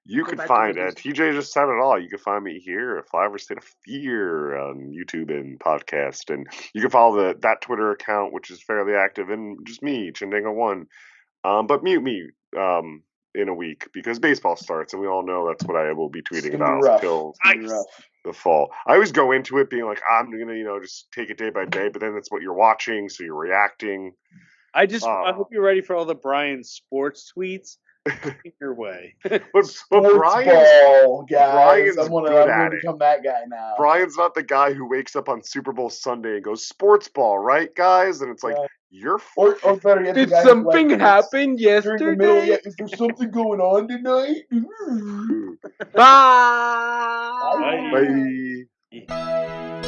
You can find it. TJ just said it all. You can find me here at Flyover State of Fear on YouTube and podcast. And you can follow that Twitter account, which is fairly active, and just me, Chandanga1. But mute me in a week because baseball starts, and we all know that's what I will be tweeting about. The fall. I always go into it being like, I'm gonna, just take it day by day. But then that's what you're watching, so you're reacting. I hope you're ready for all the Brian sports tweets. Your way. but Brian's I'm gonna become that guy now. Brian's not the guy who wakes up on Super Bowl Sunday and goes, sports ball, right, guys? And it's like, you're or better yet, did something happen yesterday? Is there something going on tonight? Bye. Bye.